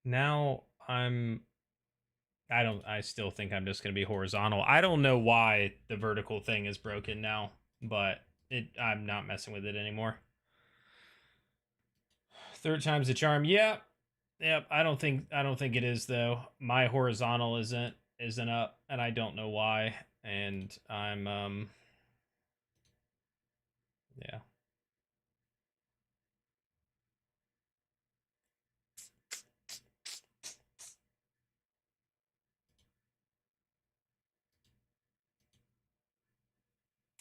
Now I still think I'm just going to be horizontal. I don't know why the vertical thing is broken now, but I'm not messing with it anymore. Third time's the charm. Yep. Yep. I don't think it is though. My horizontal isn't up and I don't know why. And I'm yeah.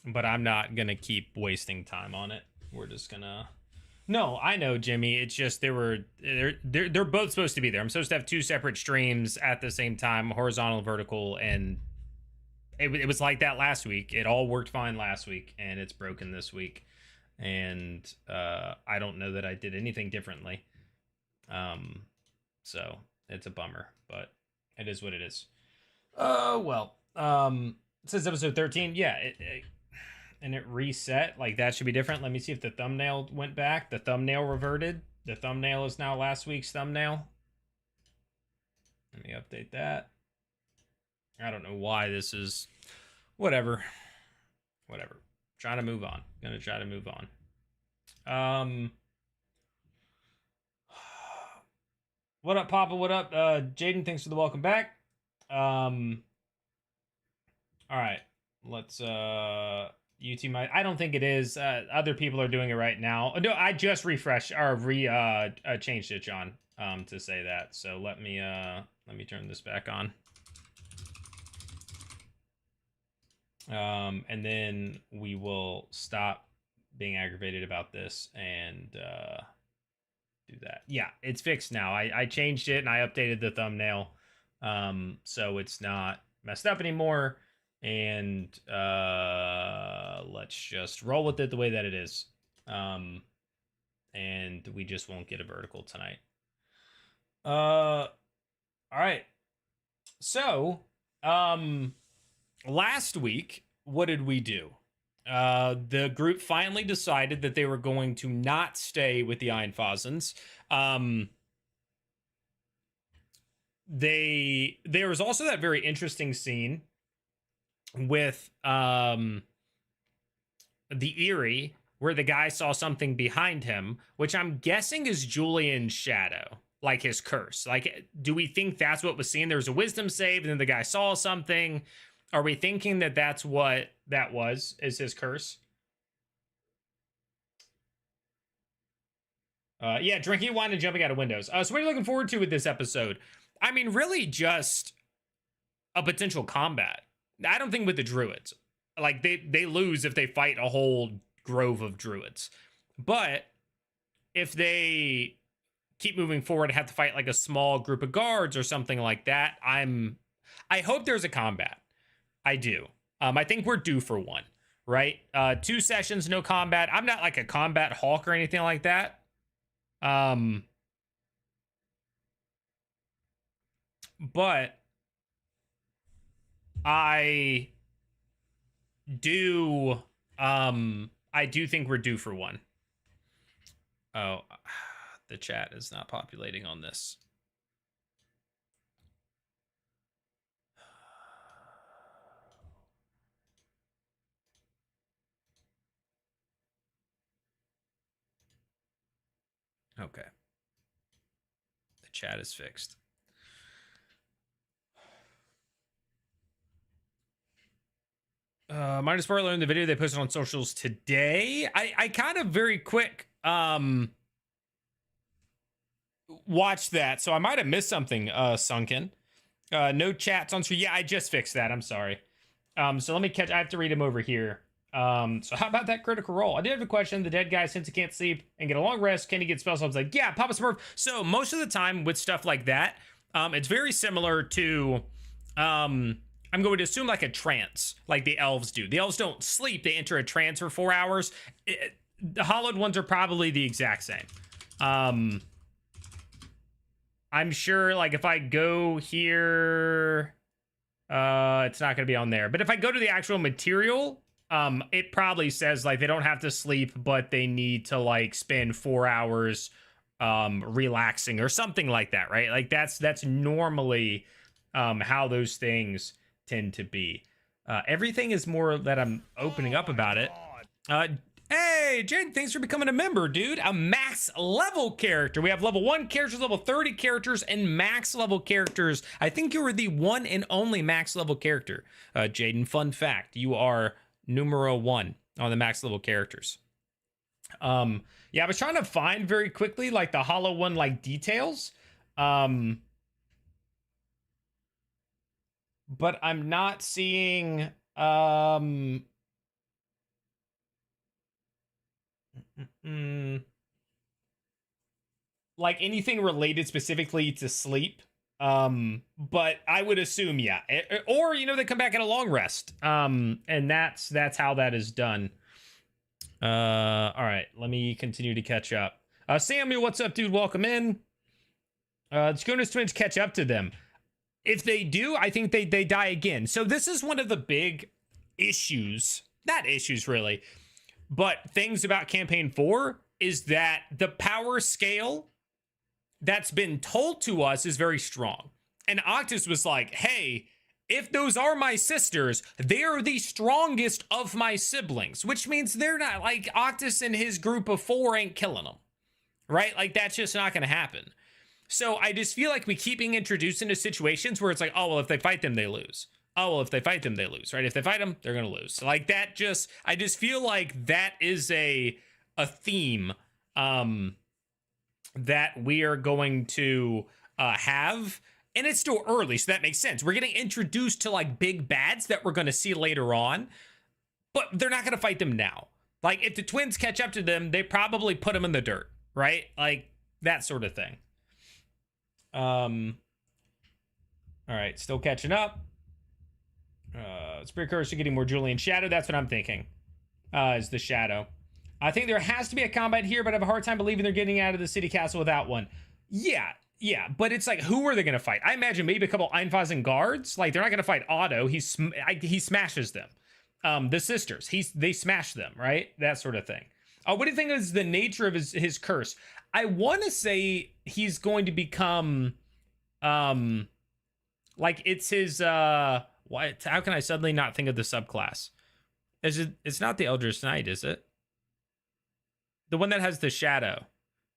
But I'm not gonna keep wasting time on it. We're just gonna. No, I know, Jimmy. It's just they're both supposed to be there. I'm supposed to have two separate streams at the same time, horizontal, vertical, and it was like that last week. It all worked fine last week, and it's broken this week. And I don't know that I did anything differently. So it's a bummer, but it is what it is. Oh well. Since episode 13, yeah, and it reset. Like that should be different. Let me see if the thumbnail went back. The thumbnail reverted. The thumbnail is now last week's thumbnail. Let me update that. I don't know why this is. Whatever. Whatever. Trying to move on. Gonna try to move on. What up, Papa? What up, Jaden? Thanks for the welcome back. All right. Let's UT might. I don't think it is. Other people are doing it right now. No, I just refreshed or changed it, John, to say that. So let me turn this back on. And then we will stop being aggravated about this and do that. Yeah, it's fixed now. I changed it and I updated the thumbnail, so it's not messed up anymore. And let's just roll with it the way that it is. And we just won't get a vertical tonight. All right. So, last week, what did we do? The group finally decided that they were going to not stay with the Einfosens. There was also that very interesting scene with the Eerie where the guy saw something behind him, which I'm guessing is Julian's shadow, like his curse. Like, do we think that's what was seen? There was a wisdom save, and then the guy saw something. Are we thinking that that's what that was, is his curse? Yeah, drinking wine and jumping out of windows. So what are you looking forward to with this episode? I mean, really just a potential combat. I don't think with the druids. Like, they lose if they fight a whole grove of druids. But if they keep moving forward and have to fight like a small group of guards or something like that, I hope there's a combat. I do. I think we're due for one, right? 2 sessions, no combat. I'm not like a combat hawk or anything like that. But I do think we're due for one. Oh, the chat is not populating on this. Okay. The chat is fixed. Minor spoiler in the video they posted on socials today. I kind of very quick watched that, so I might have missed something. Sunken. No chats on screen. Yeah, I just fixed that. I'm sorry. So let me catch. I have to read them over here. So how about that critical role? I did have a question. The dead guy, since he can't sleep and get a long rest, can he get spells? I was like, yeah, Papa Smurf. So most of the time with stuff like that, it's very similar to, I'm going to assume like a trance, like the elves do. The elves don't sleep; they enter a trance for 4 hours. The hollowed ones are probably the exact same. I'm sure, like if I go here, it's not going to be on there. But if I go to the actual material, it probably says like they don't have to sleep, but they need to like spend 4 hours relaxing or something like that, right? Like that's normally how those things tend to be. Everything is more that I'm opening up about it. Hey, Jade, thanks for becoming a member, dude. A max level character. We have level 1 characters, level 30 characters, and max level characters. I think you were the one and only max level character, Jaden. Fun fact, you are numero 1 on the max level characters. Yeah, I was trying to find very quickly like the Hollow One like details. But I'm not seeing like anything related specifically to sleep. But I would assume, yeah. Or, you know, they come back at a long rest. And that's how that is done. All right, let me continue to catch up. Samuel, what's up, dude? Welcome in. Jonas Twins catch up to them. If they do, I think they die again. So this is one of the big issues, not issues really, but things about campaign 4 is that the power scale that's been told to us is very strong. And Octus was like, hey, if those are my sisters, they are the strongest of my siblings, which means they're not, like, Octus and his group of 4 ain't killing them, right? Like, that's just not going to happen. So I just feel like we keep being introduced into situations where it's like, oh, well, if they fight them, they lose. Oh, well, if they fight them, they lose, right? If they fight them, they're going to lose. So, like, that just, I just feel like that is a theme that we are going to have. And it's still early, so that makes sense. We're getting introduced to, like, big bads that we're going to see later on, but they're not going to fight them now. Like, if the twins catch up to them, they probably put them in the dirt, right? Like, that sort of thing. All right, still catching up. Spirit Curse are getting more Julian Shadow. That's what I'm thinking, is the Shadow. I think there has to be a combat here, but I have a hard time believing they're getting out of the city castle without one. Yeah, but it's like, who are they going to fight? I imagine maybe a couple Einfasen guards. Like, they're not going to fight Otto. He smashes them. The sisters, they smash them, right? That sort of thing. What do you think is the nature of his curse? I want to say he's going to become, like, it's his, what? How can I suddenly not think of the subclass? It's not the Eldritch Knight, is it? The one that has the shadow.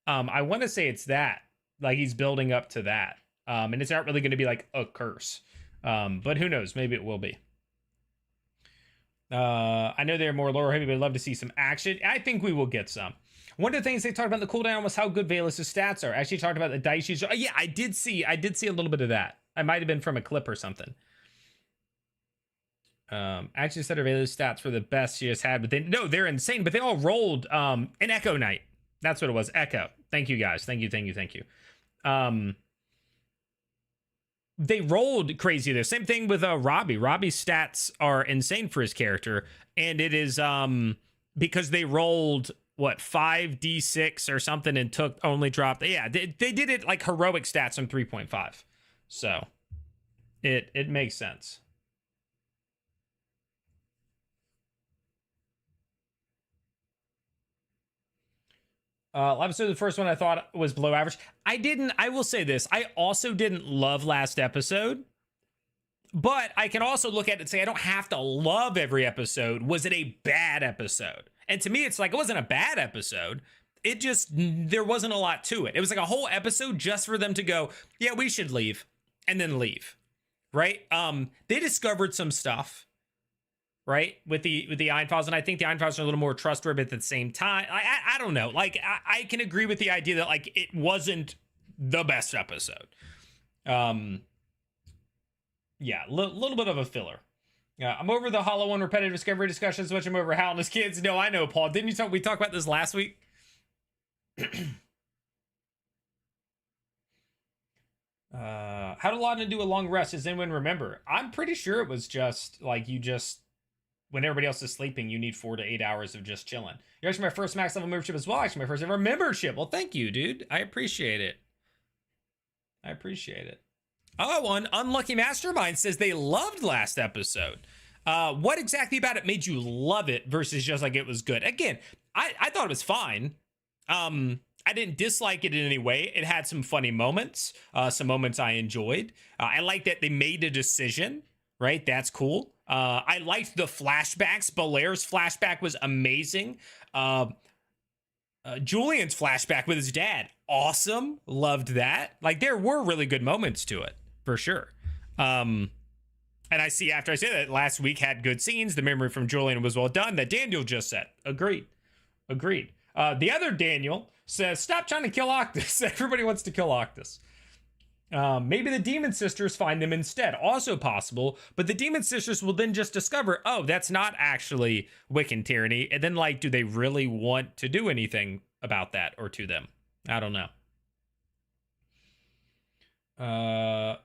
I want to say it's that. Like, he's building up to that. And it's not really going to be like a curse. But who knows? Maybe it will be. I know they're more lore heavy, but I'd love to see some action. I think we will get some. One of the things they talked about in the cooldown was how good Valus' stats are. I actually talked about the dice use. Yeah, I did see a little bit of that. I might have been from a clip or something. Actually said her Valus stats were the best she has had, but they're insane. But they all rolled an Echo Knight. That's what it was. Echo. Thank you guys. Thank you. They rolled crazy there. Same thing with Robbie. Robbie's stats are insane for his character, and it is because they rolled what 5d6 or something and only dropped. Yeah, they did it like heroic stats on 3.5, so it makes sense. Episode, the first one I thought was below average. I will say this. I also didn't love last episode, but I can also look at it and say I don't have to love every episode. Was it a bad episode? And to me, it's like, it wasn't a bad episode. It just, there wasn't a lot to it. It was like a whole episode just for them to go, yeah, we should leave, and then leave, right? They discovered some stuff, right, with the Einfalls, and I think the Einfalls are a little more trustworthy at the same time. I don't know. Like, I can agree with the idea that, like, it wasn't the best episode. Yeah, little bit of a filler. I'm over the Hollow One repetitive discovery discussions, which I'm over Hal and his kids. No, I know, Paul. Didn't we talk about this last week? How did Laudna do a long rest? Does anyone remember? I'm pretty sure it was just like when everybody else is sleeping, you need 4 to 8 hours of just chilling. You're actually my first max level membership as well. Actually, my first ever membership. Well, thank you, dude. I appreciate it. Oh, an Unlucky Mastermind says they loved last episode. What exactly about it made you love it versus just like it was good? Again, I thought it was fine. I I didn't dislike it in any way. It had some funny moments, some moments I enjoyed. I like that they made a decision, right? That's cool. I liked the flashbacks. Belair's flashback was amazing. Julian's flashback with his dad, awesome. Loved that. Like, there were really good moments to it, for sure. And I see after I say that, last week had good scenes. The memory from Julian was well done. That Daniel just said. Agreed. The other Daniel says, stop trying to kill Octus. Everybody wants to kill Octus. Maybe the Demon Sisters find them instead. Also possible, but the Demon Sisters will then just discover, oh, that's not actually Wiccan tyranny. And then, like, do they really want to do anything about that or to them? I don't know.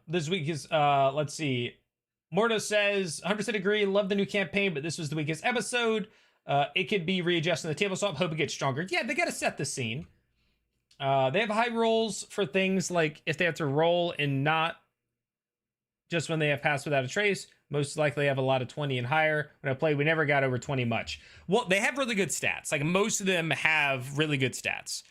This week is, let's see. Morta says, 100% agree, love the new campaign, but this was the weakest episode. It could be readjusting the table, so I hope it gets stronger. Yeah, they got to set the scene. They have high rolls for things like if they have to roll and not just when they have passed without a trace. Most likely have a lot of 20 and higher. When I played, we never got over 20 much. Well, they have really good stats. Like, most of them have really good stats.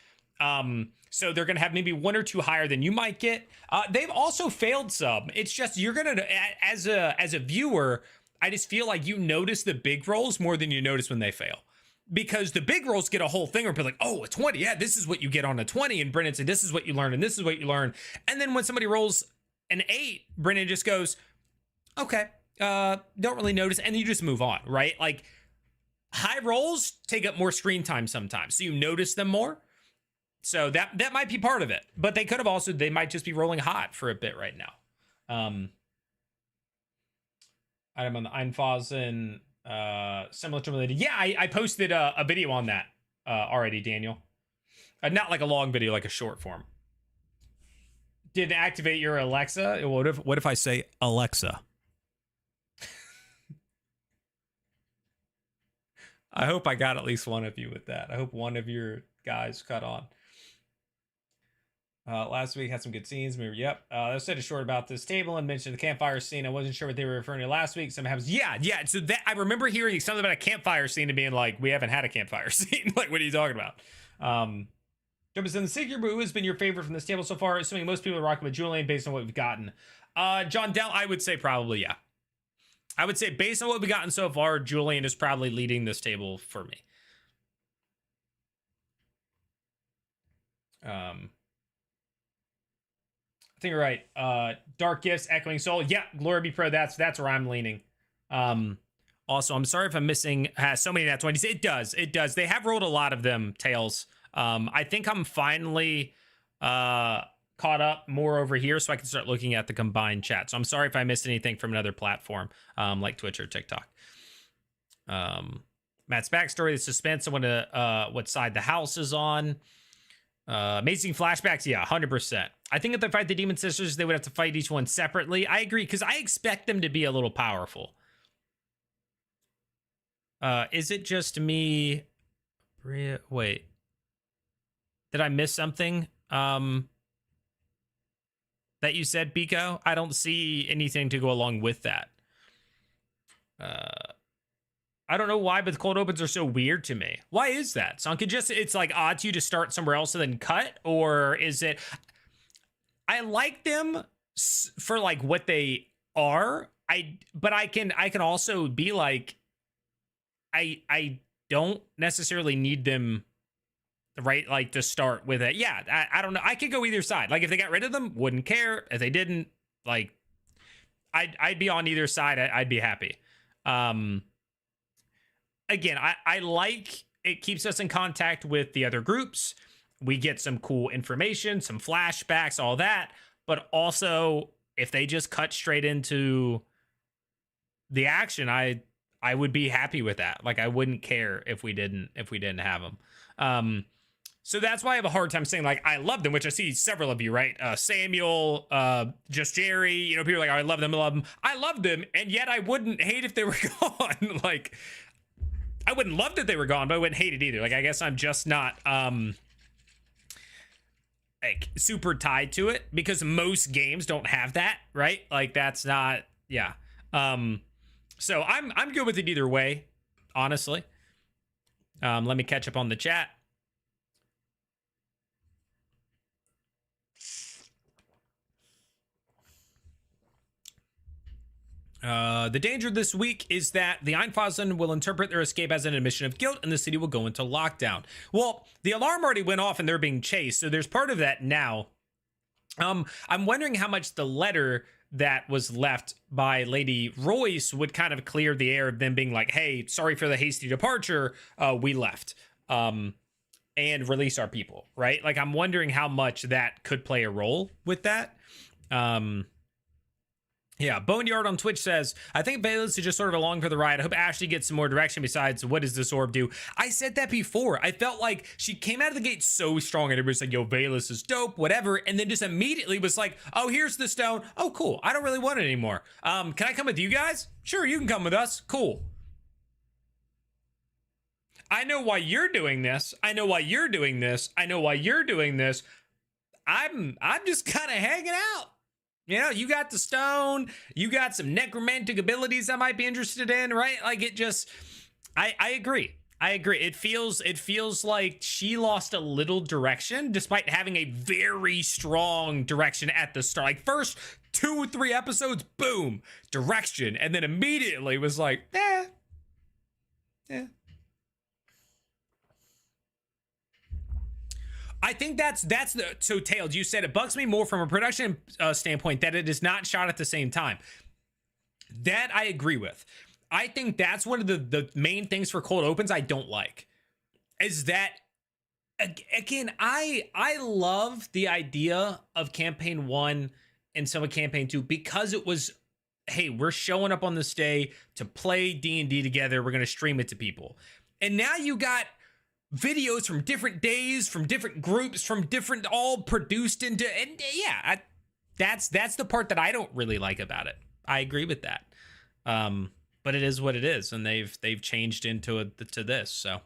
So they're going to have maybe one or two higher than you might get. They've also failed some. It's just, you're going to, as a viewer, I just feel like you notice the big rolls more than you notice when they fail. Because the big rolls get a whole thing where people are like, oh, a 20. Yeah, this is what you get on a 20. And Brennan said, this is what you learn. And this is what you learn. And then when somebody rolls an 8, Brennan just goes, okay, don't really notice. And then you just move on, right? Like, high rolls take up more screen time sometimes. So you notice them more. So that might be part of it. But they could have also, they might just be rolling hot for a bit right now. Item on the Einfasen. Similar to related. Yeah, I posted a video on that already, Daniel. Not like a long video, like a short form. Didn't activate your Alexa. What if I say Alexa? I hope I got at least one of you with that. I hope one of your guys caught on. Last week had some good scenes. Maybe, yep. I said a short about this table and mentioned the campfire scene. I wasn't sure what they were referring to last week. Something happens. Yeah. So that I remember hearing something about a campfire scene and being like, we haven't had a campfire scene. Like, what are you talking about? Jump in the Secret, but who has been your favorite from this table so far? Assuming most people are rocking with Julian based on what we've gotten. John Dell, I would say probably, yeah. I would say based on what we've gotten so far, Julian is probably leading this table for me. I think you're right. Dark Gifts, Echoing Soul. Yeah, Glory be Pro. That's where I'm leaning. Also, I'm sorry if I'm missing so many nat 20s. It does. They have rolled a lot of them, Tails. I think I'm finally caught up more over here, so I can start looking at the combined chat. So I'm sorry if I missed anything from another platform, like Twitch or TikTok. Matt's backstory, the suspense on what side the house is on. Amazing flashbacks, yeah, 100%. I think if they fight the Demon Sisters, they would have to fight each one separately. I agree, because I expect them to be a little powerful. Is it just me? Wait. Did I miss something? That you said, Pico? I don't see anything to go along with that. I don't know why, but the cold opens are so weird to me. Why is that? Sunken just, it's like odd to you to start somewhere else and then cut? Or is it... I like them for like what they are. But I can also be like, I don't necessarily need them, right? Like to start with it. Yeah, I don't know. I could go either side. Like if they got rid of them, wouldn't care. If they didn't, like, I'd be on either side. I'd be happy. Again, I like it keeps us in contact with the other groups. We get some cool information, some flashbacks, all that. But also, if they just cut straight into the action, I would be happy with that. Like I wouldn't care if we didn't have them. So that's why I have a hard time saying like I love them, which I see several of you, right? Samuel, just Jerry, you know, people are like, oh, I love them. I love them, and yet I wouldn't hate if they were gone. Like I wouldn't love that they were gone, but I wouldn't hate it either. Like I guess I'm just not like super tied to it because most games don't have that, right? Like that's not, yeah. So I'm good with it either way, honestly. Let me catch up on the chat. The danger this week is that the Einfasen will interpret their escape as an admission of guilt and the city will go into lockdown. Well, the alarm already went off and they're being chased, so there's part of that now. I'm wondering how much the letter that was left by Lady Royce would kind of clear the air of them being like, hey, sorry for the hasty departure, we left, and release our people, right? Like, I'm wondering how much that could play a role with that. Yeah, Boneyard on Twitch says, I think Bayless is just sort of along for the ride. I hope Ashley gets some more direction besides what does this orb do? I said that before. I felt like she came out of the gate so strong and everybody's like, yo, Bayless is dope, whatever. And then just immediately was like, oh, here's the stone. Oh, cool. I don't really want it anymore. Can I come with you guys? Sure, you can come with us. Cool. I know why you're doing this. I know why you're doing this. I know why you're doing this. I'm just kind of hanging out. You know, you got the stone, you got some necromantic abilities I might be interested in, right? Like, it just, I agree. I agree. It feels like she lost a little direction despite having a very strong direction at the start. Like, first 2-3 episodes, boom, direction. And then immediately was like, eh. I think that's the, so Tails, you said it bugs me more from a production standpoint that it is not shot at the same time. That I agree with. I think that's one of the main things for cold opens I don't like, is that, again, I love the idea of campaign 1 and some of campaign 2 because it was, hey, we're showing up on this day to play D&D together. We're going to stream it to people. And now you got videos from different days, from different groups, from different, all produced into, and yeah, that's the part that I don't really like about it. I agree with that. But it is what it is, and they've changed into to this. So,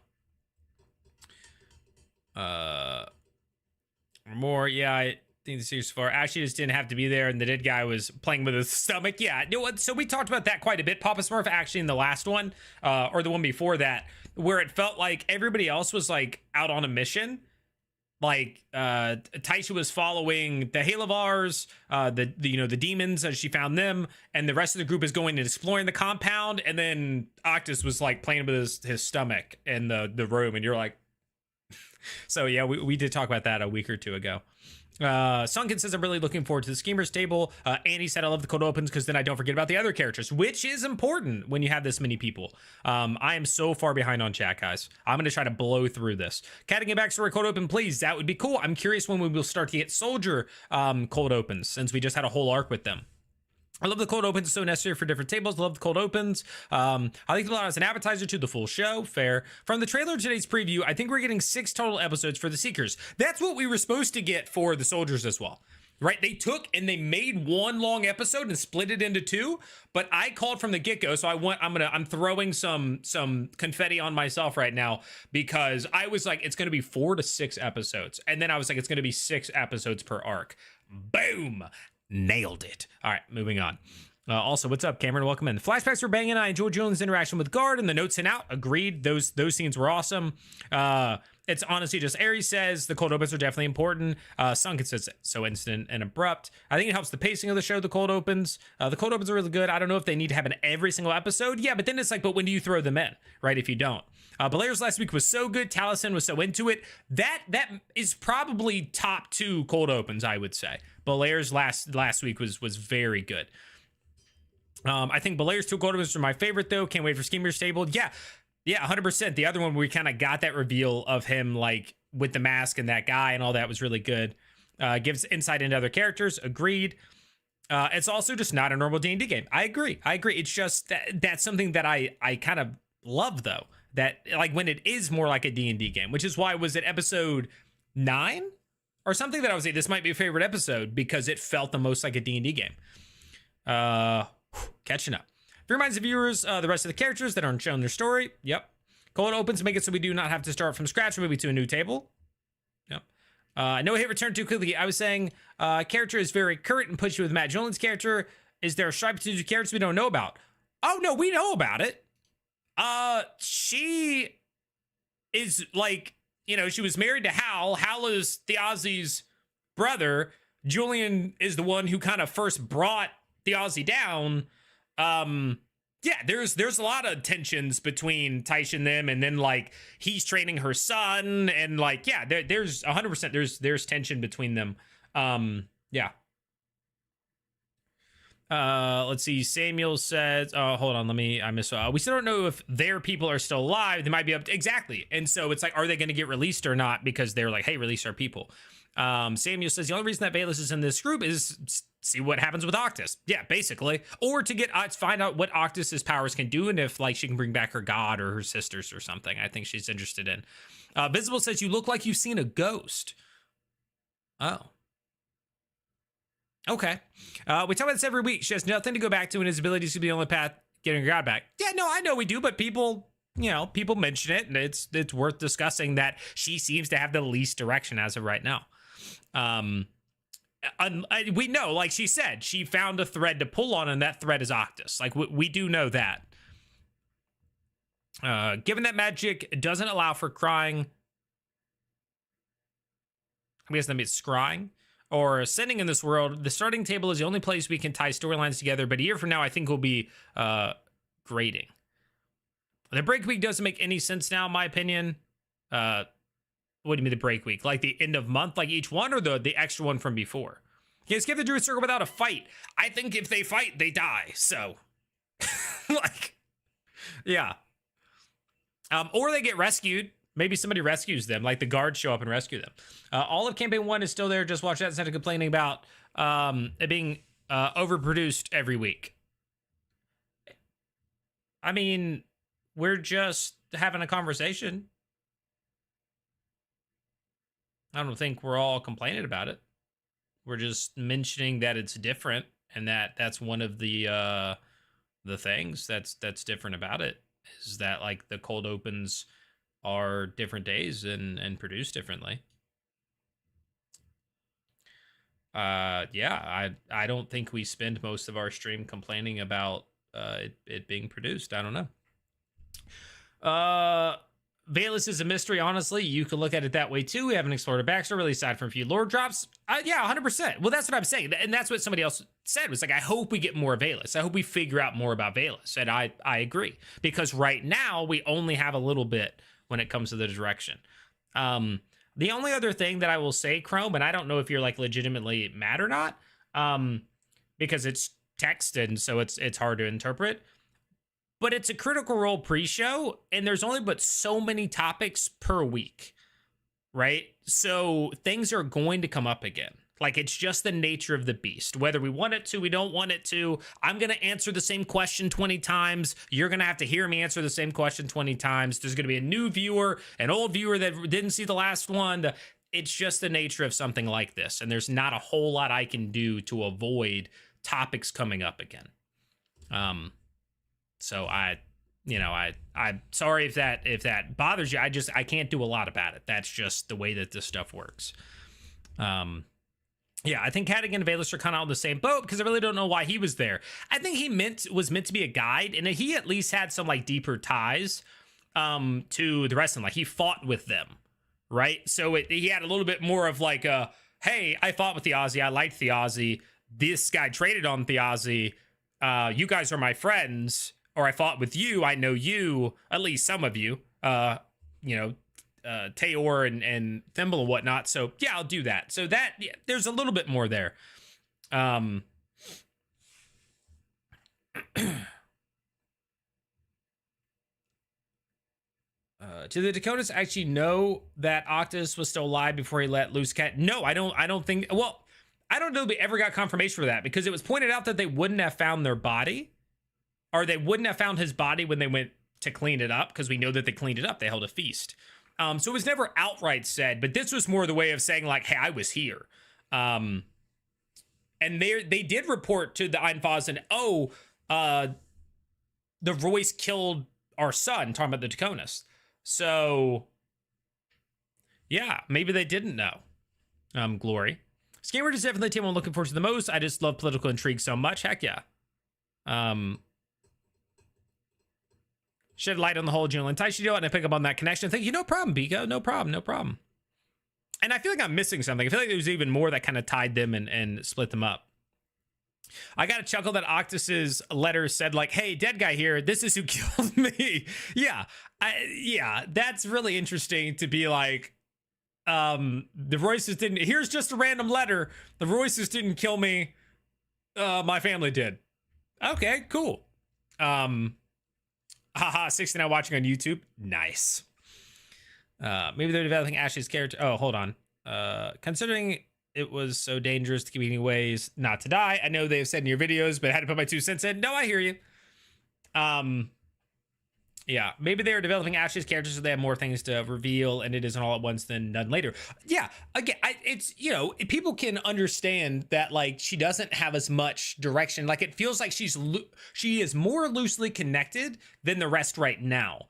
more, yeah. I think the series so far, Ashley just didn't have to be there, and the dead guy was playing with his stomach. Yeah, you know what? So we talked about that quite a bit, Papa Smurf, actually, in the last one, or the one before that, where it felt like everybody else was like out on a mission. Like Taisha was following the Halavars, the demons as she found them, and the rest of the group is going and exploring the compound, and then Octus was like playing with his stomach in the room, and you're like, so yeah, we did talk about that a week or two ago. Sunken says, I'm really looking forward to the Schemers table. Andy said, I love the cold opens because then I don't forget about the other characters, which is important when you have this many people. I am so far behind on chat, guys. I'm going to try to blow through this. Catting it backstory cold open, please. That would be cool. I'm curious when we will start to get soldier cold opens, since we just had a whole arc with them. I love the cold opens. It's so necessary for different tables. Love the cold opens. I think about it as an appetizer to the full show. Fair. From the trailer of today's preview, I think we're getting 6 total episodes for the Seekers. That's what we were supposed to get for the soldiers as well, right? They took and they made one long episode and split it into 2. But I called from the get-go, so I'm throwing some confetti on myself right now, because I was like, it's going to be 4 to 6 episodes, and then I was like, it's going to be 6 episodes per arc. Boom. Nailed it. All right, moving on. Also, what's up, Cameron? Welcome in. The flashbacks were banging. I enjoyed Julian's interaction with Guard and the notes sent out. Agreed. Those scenes were awesome. It's honestly just Aries says the cold opens are definitely important. Sunken says so instant and abrupt. I think it helps the pacing of the show. The cold opens are really good. I don't know if they need to happen every single episode. Yeah, but then it's like, but when do you throw them in, right? If you don't. Belair's last week was so good. Taliesin was so into it. That is probably top 2 cold opens, I would say. Belair's last week was very good. I think Belair's 2 cold opens are my favorite, though. Can't wait for Schemer's table. Yeah, 100%. The other one, we kind of got that reveal of him, like, with the mask and that guy and all that was really good. Gives insight into other characters. Agreed. It's also just not a normal D&D game. I agree. It's just that's something that I kind of love, though. That, like, when it is more like a D&D game, which is why was it episode 9 or something that I was like, this might be a favorite episode because it felt the most like a D&D game. Catching up. If it reminds the viewers, the rest of the characters that aren't shown their story. Yep. Cold opens make it so we do not have to start from scratch, maybe to a new table. Yep. No hit return too quickly. I was saying character is very current and puts you with Matt Jolin's character. Is there a stripe to characters we don't know about? Oh, no, we know about it. She is like, you know, she was married to Hal. Hal is Theozi's brother. Julian is the one who kind of first brought Theozi down. Yeah, there's a lot of tensions between Taisha and them, and then like he's training her son, and like yeah, there's 100% there's tension between them. Yeah. Let's see. Samuel says, "Oh, hold on, I miss. We still don't know if their people are still alive. They might be up exactly, and so it's like, are they going to get released or not? Because they're like, hey, release our people." Samuel says the only reason that Bayless is in this group is see what happens with Octus. Yeah, basically, or to get find out what Octus's powers can do, and if like she can bring back her god or her sisters or something. I think she's interested in. Visible says you look like you've seen a ghost. Oh. Okay. We talk about this every week. She has nothing to go back to, and his abilities to be the only path getting her god back. Yeah, no, I know we do, but people, people mention it, and it's worth discussing that she seems to have the least direction as of right now. We know, like she said, she found a thread to pull on, and that thread is Octus. Like we do know that. Given that magic doesn't allow for crying, I guess that means scrying. Or ascending in this world, the starting table is the only place we can tie storylines together, but a year from now, I think will be grading. The break week doesn't make any sense now, in my opinion. What do you mean the break week? Like the end of month, like each one, or the extra one from before? You skip the Druid Circle without a fight. I think if they fight, they die, so. like, yeah. Or they get rescued. Maybe somebody rescues them, like the guards show up and rescue them. All of Campaign 1 is still there. Just watch that instead of complaining about it being overproduced every week. I mean, we're just having a conversation. I don't think we're all complaining about it. We're just mentioning that it's different, and that's one of the things that's different about it, is that like the cold opens are different days and produced differently. Yeah, I don't think we spend most of our stream complaining about it being produced. I don't know. Valus is a mystery, honestly. You could look at it that way too. We haven't explored a backstory, really, aside from a few lore drops. Yeah, 100%. Well, that's what I'm saying. And that's what somebody else said, was like, I hope we get more Valus. I hope we figure out more about Valus. And I agree. Because right now, we only have a little bit when it comes to the direction. The only other thing that I will say, Chrome, and I don't know if you're like legitimately mad or not, because it's text and so it's hard to interpret, but it's a Critical Role pre-show, and there's only but so many topics per week, right? So things are going to come up again. Like, it's just the nature of the beast. Whether we want it to, we don't want it to. I'm going to answer the same question 20 times. You're going to have to hear me answer the same question 20 times. There's going to be a new viewer, an old viewer that didn't see the last one. It's just the nature of something like this. And there's not a whole lot I can do to avoid topics coming up again. So I'm sorry if that bothers you. I can't do a lot about it. That's just the way that this stuff works. Yeah, I think Cadigan and Valus are kind of on the same boat, because I really don't know why he was there. I think he was meant to be a guide, and he at least had some like deeper ties to the rest of them. Like, he fought with them, right? So he had a little bit more of like a, hey, I fought with Thiazi, I liked Thiazi, this guy traded on Thiazi, you guys are my friends, or I fought with you, I know you, at least some of you, Tayor and Thimble and whatnot. So yeah, I'll do that. So that, yeah, there's a little bit more there. Do the Dakotas actually know that Octus was still alive before he let loose Cat? No, I don't think. Well, I don't know if we ever got confirmation for that, because it was pointed out that they wouldn't have found their body, or they wouldn't have found his body when they went to clean it up, because we know that they cleaned it up. They held a feast. So it was never outright said, but this was more the way of saying like, hey, I was here. And they did report to the Einfasen, the Royce killed our son, talking about the Dakonas. So yeah, maybe they didn't know. Glory. Skyward is definitely the team I'm looking forward to the most. I just love political intrigue so much. Heck yeah. Shed light on the whole Julian Taishi deal, and I pick up on that connection. Thank you. No problem, Biko. No problem. And I feel like I'm missing something. I feel like there was even more that kind of tied them and split them up. I got a chuckle that Octus's letter said like, "Hey, dead guy here. This is who killed me." Yeah, yeah, that's really interesting to be like, the Royces didn't. Here's just a random letter. The Royces didn't kill me. My family did. Okay, cool. Haha, 69 watching on YouTube. Nice. Maybe they're developing Ashley's character. Oh, hold on. Considering it was so dangerous to keep ways not to die. I know they've said in your videos, but I had to put my 2 cents in. No, I hear you. Yeah, maybe they are developing Ashley's character so they have more things to reveal, and it isn't all at once, then none later. Yeah, again, it's, you know, people can understand that, like, she doesn't have as much direction. Like, it feels like she is more loosely connected than the rest right now.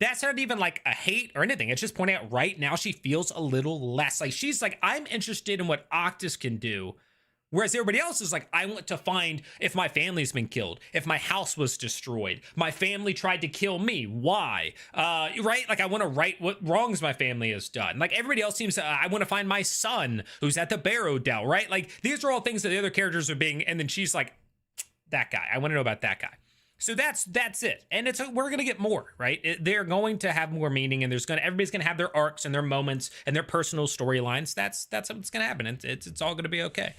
That's not even like a hate or anything. It's just pointing out right now she feels a little less. Like, she's like, I'm interested in what Octus can do. Whereas everybody else is like, I want to find if my family's been killed, if my house was destroyed, my family tried to kill me, why? Right? Like, I want to right what wrongs my family has done. Like, everybody else seems to, I want to find my son who's at the Barrow Dell, right? Like, these are all things that the other characters are being, and then she's like, that guy, I want to know about that guy. So that's it, and we're gonna get more, right? They're going to have more meaning, and everybody's gonna have their arcs and their moments and their personal storylines. That's what's gonna happen. It's all gonna be okay.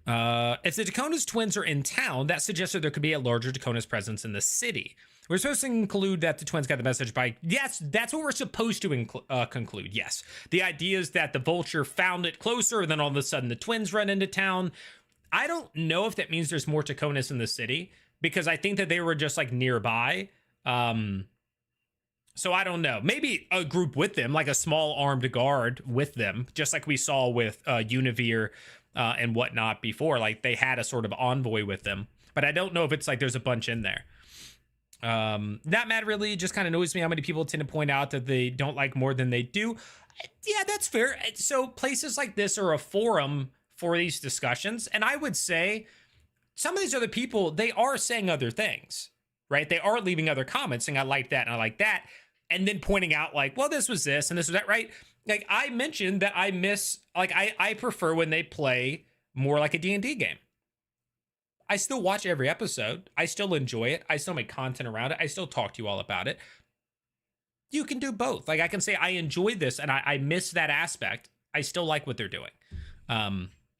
If the Dakonas twins are in town, that suggests that there could be a larger Dakonas presence in the city. We're supposed to conclude that the twins got the message by, yes, that's what we're supposed to conclude, yes. The idea is that the Vulture found it closer, and then all of a sudden the twins run into town. I don't know if that means there's more Dakonas in the city, because I think that they were just like nearby. So I don't know. Maybe a group with them, like a small armed guard with them, just like we saw with Univere and whatnot before. Like, they had a sort of envoy with them, but I don't know if it's like there's a bunch in there. That matter really just kind of annoys me how many people tend to point out that they don't like more than they do. Yeah, that's fair. So places like this are a forum for these discussions, and I would say some of these other people, they are saying other things, right? They are leaving other comments saying, I like that and I like that, and then pointing out like, well, this was this and this was that, right? Like, I mentioned that I miss, like, I prefer when they play more like a D&D game. I still watch every episode. I still enjoy it. I still make content around it. I still talk to you all about it. You can do both. Like, I can say I enjoyed this and I miss that aspect. I still like what they're doing.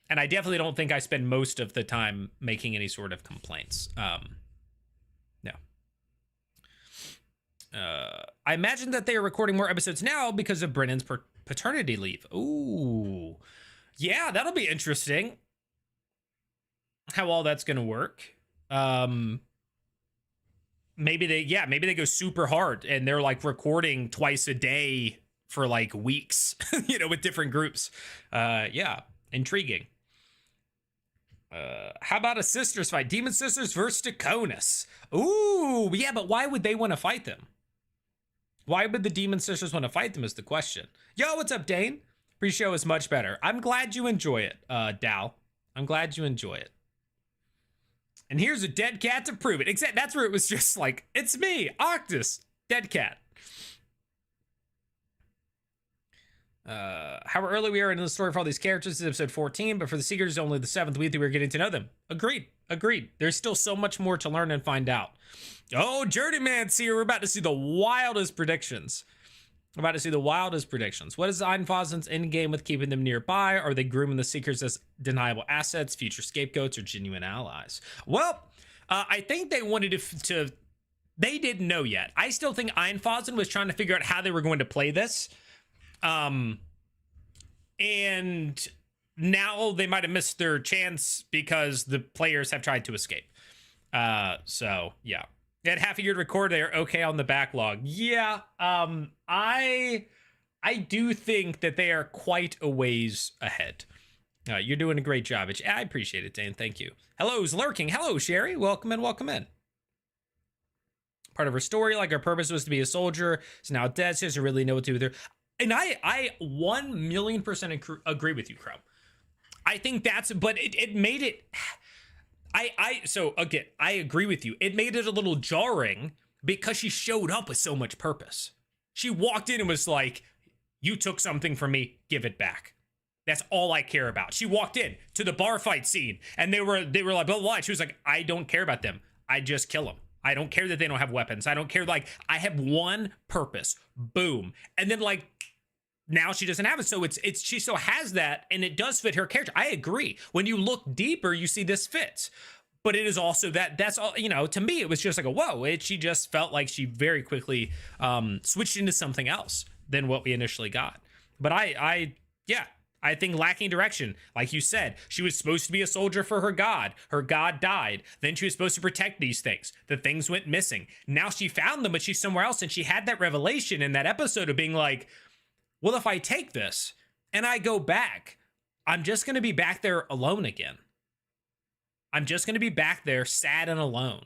And I definitely don't think I spend most of the time making any sort of complaints. No. I imagine that they are recording more episodes now because of Brennan's paternity leave. Ooh. Yeah, that'll be interesting. How all that's going to work. Maybe they go super hard and they're like recording twice a day for like weeks, you know, with different groups. Yeah, intriguing. How about a sisters fight? Demon Sisters versus Dakonas. Ooh, yeah, but why would they want to fight them? Why would the Demon Sisters want to fight them is the question. Yo, what's up, Dane? Pre-show is much better. I'm glad you enjoy it, Dal. I'm glad you enjoy it. And here's a dead cat to prove it. Except that's where it was just like, it's me, Octus, dead cat. How early we are in the story for all these characters is episode 14, but for the Seekers, only the 7th week that we're getting to know them. Agreed. There's still so much more to learn and find out. Oh, Journeyman's here. We're about to see the wildest predictions. What is Einfazen's end game with keeping them nearby? Are they grooming the Seekers as deniable assets, future scapegoats, or genuine allies? Well, I think they wanted to they didn't know yet. I still think Einfazen was trying to figure out how they were going to play this. And now they might have missed their chance because the players have tried to escape. So yeah. They had half a year to record. They're okay on the backlog. Yeah. I do think that they are quite a ways ahead. You're doing a great job. I appreciate it, Dan. Thank you. Hello's lurking. Hello, Sherry. Welcome in. Part of her story, like her purpose was to be a soldier, is now dead. She doesn't really know what to do with her. And I 1,000,000% agree with you, Crow. I think but it made it. So again, I agree with you. It made it a little jarring because she showed up with so much purpose. She walked in and was like, you took something from me, give it back. That's all I care about. She walked in to the bar fight scene and they were like, blah, blah, blah. She was like, I don't care about them. I just kill them. I don't care that they don't have weapons. I don't care. Like, I have one purpose. Boom. And then like, now she doesn't have it. So it's she still has that, and it does fit her character. I agree. When you look deeper, you see this fits. But it is also that's all, you know, to me, it was just like a whoa. She just felt like she very quickly switched into something else than what we initially got. But I think lacking direction, like you said, she was supposed to be a soldier for her god. Her god died. Then she was supposed to protect these things. The things went missing. Now she found them, but she's somewhere else. And she had that revelation in that episode of being like, well, if I take this and I go back, I'm just going to be back there alone again. I'm just going to be back there sad and alone.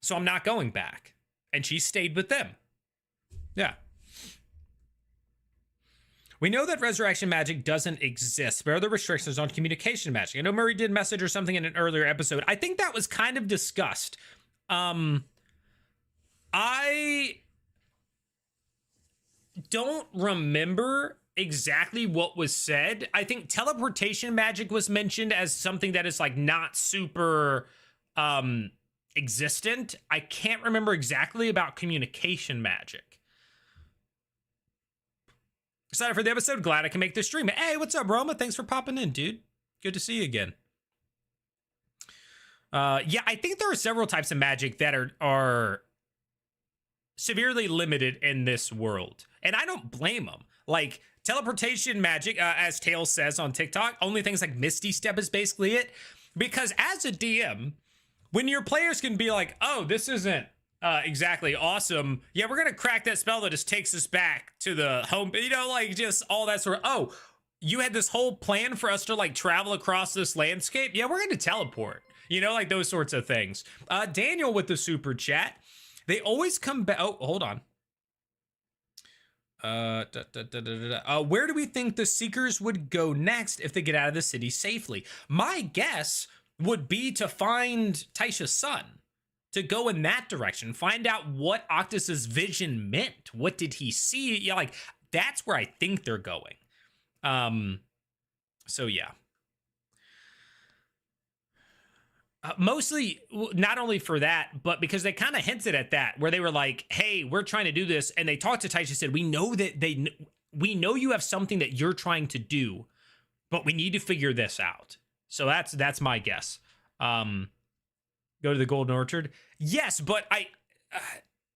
So I'm not going back. And she stayed with them. Yeah. We know that resurrection magic doesn't exist, but are there restrictions on communication magic? I know Murray did message or something in an earlier episode. I think that was kind of discussed. I don't remember exactly what was said. I think teleportation magic was mentioned as something that is like not super existent. I can't remember exactly about communication magic. Excited for the episode. Glad I can make this stream. Hey, what's up, Roma? Thanks for popping in, dude. Good to see you again. Yeah, I think there are several types of magic that are severely limited in this world, and I don't blame them. Like teleportation magic, as Tails says on TikTok, only things like Misty Step is basically it. Because as a DM, when your players can be like, oh, this isn't exactly awesome. Yeah, we're going to crack that spell that just takes us back to the home. You know, like just all that sort of, oh, you had this whole plan for us to like travel across this landscape. Yeah, we're going to teleport. You know, like those sorts of things. Daniel with the super chat. They always come back. Oh, hold on. Where do we think the Seekers would go next if they get out of the city safely? My guess would be to find Taisha's son, to go in that direction, find out what Octus's vision meant. What did he see? Yeah, like that's where I think they're going. So yeah. Mostly, not only for that, but because they kind of hinted at that, where they were like, "Hey, we're trying to do this," and they talked to Taisha, said, "We know that we know you have something that you're trying to do, but we need to figure this out." So that's my guess. Go to the Golden Orchard, yes, but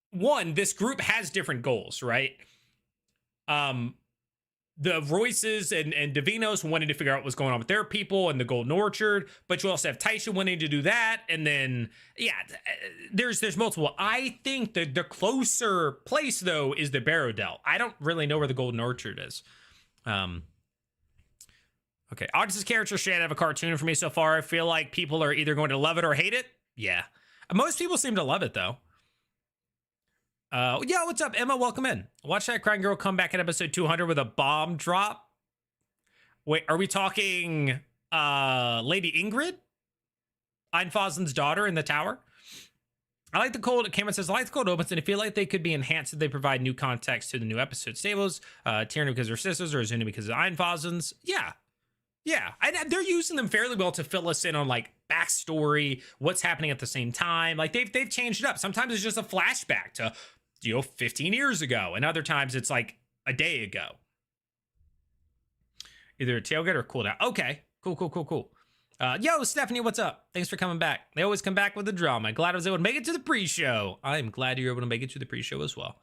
one, this group has different goals, right? The Royces and Davinos wanted to figure out what's going on with their people and the Golden Orchard, but you also have Taisha wanting to do that, and then yeah, there's multiple. I think the closer place though is the Barrow-Dell. I don't really know where the Golden Orchard is. Okay, Augustus character should have a cartoon for me so far. I feel like people are either going to love it or hate it. Yeah, most people seem to love it though. Yeah, what's up, Emma? Welcome in. Watch that crying girl come back in episode 200 with a bomb drop. Wait, are we talking Lady Ingrid? Einfosen's daughter in the tower? I like the cold. Cameron says, I like the cold opens, and I feel like they could be enhanced if they provide new context to the new episode. Stables, Tyranny because they're sisters, or Azuna because of Einfosen's. Yeah. Yeah, they're using them fairly well to fill us in on like backstory, what's happening at the same time. Like they've changed it up. Sometimes it's just a flashback to 15 years ago, and other times it's like a day ago. Either a tailgate or a cooldown. Okay, cool. Yo, Stephanie, what's up? Thanks for coming back. They always come back with the drama. Glad I was able to make it to the pre-show. I'm glad you're able to make it to the pre-show as well.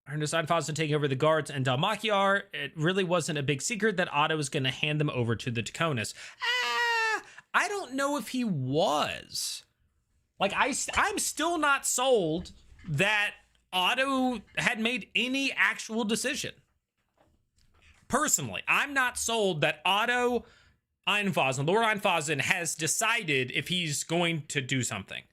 Ernest Einfosen taking over the guards and Dalmakiar. It really wasn't a big secret that Otto was going to hand them over to the Taconis. I don't know if he was. Like, I'm still not sold that Otto had made any actual decision. Personally, I'm not sold that Otto Einfosen, Lord Einfosen, has decided if he's going to do something.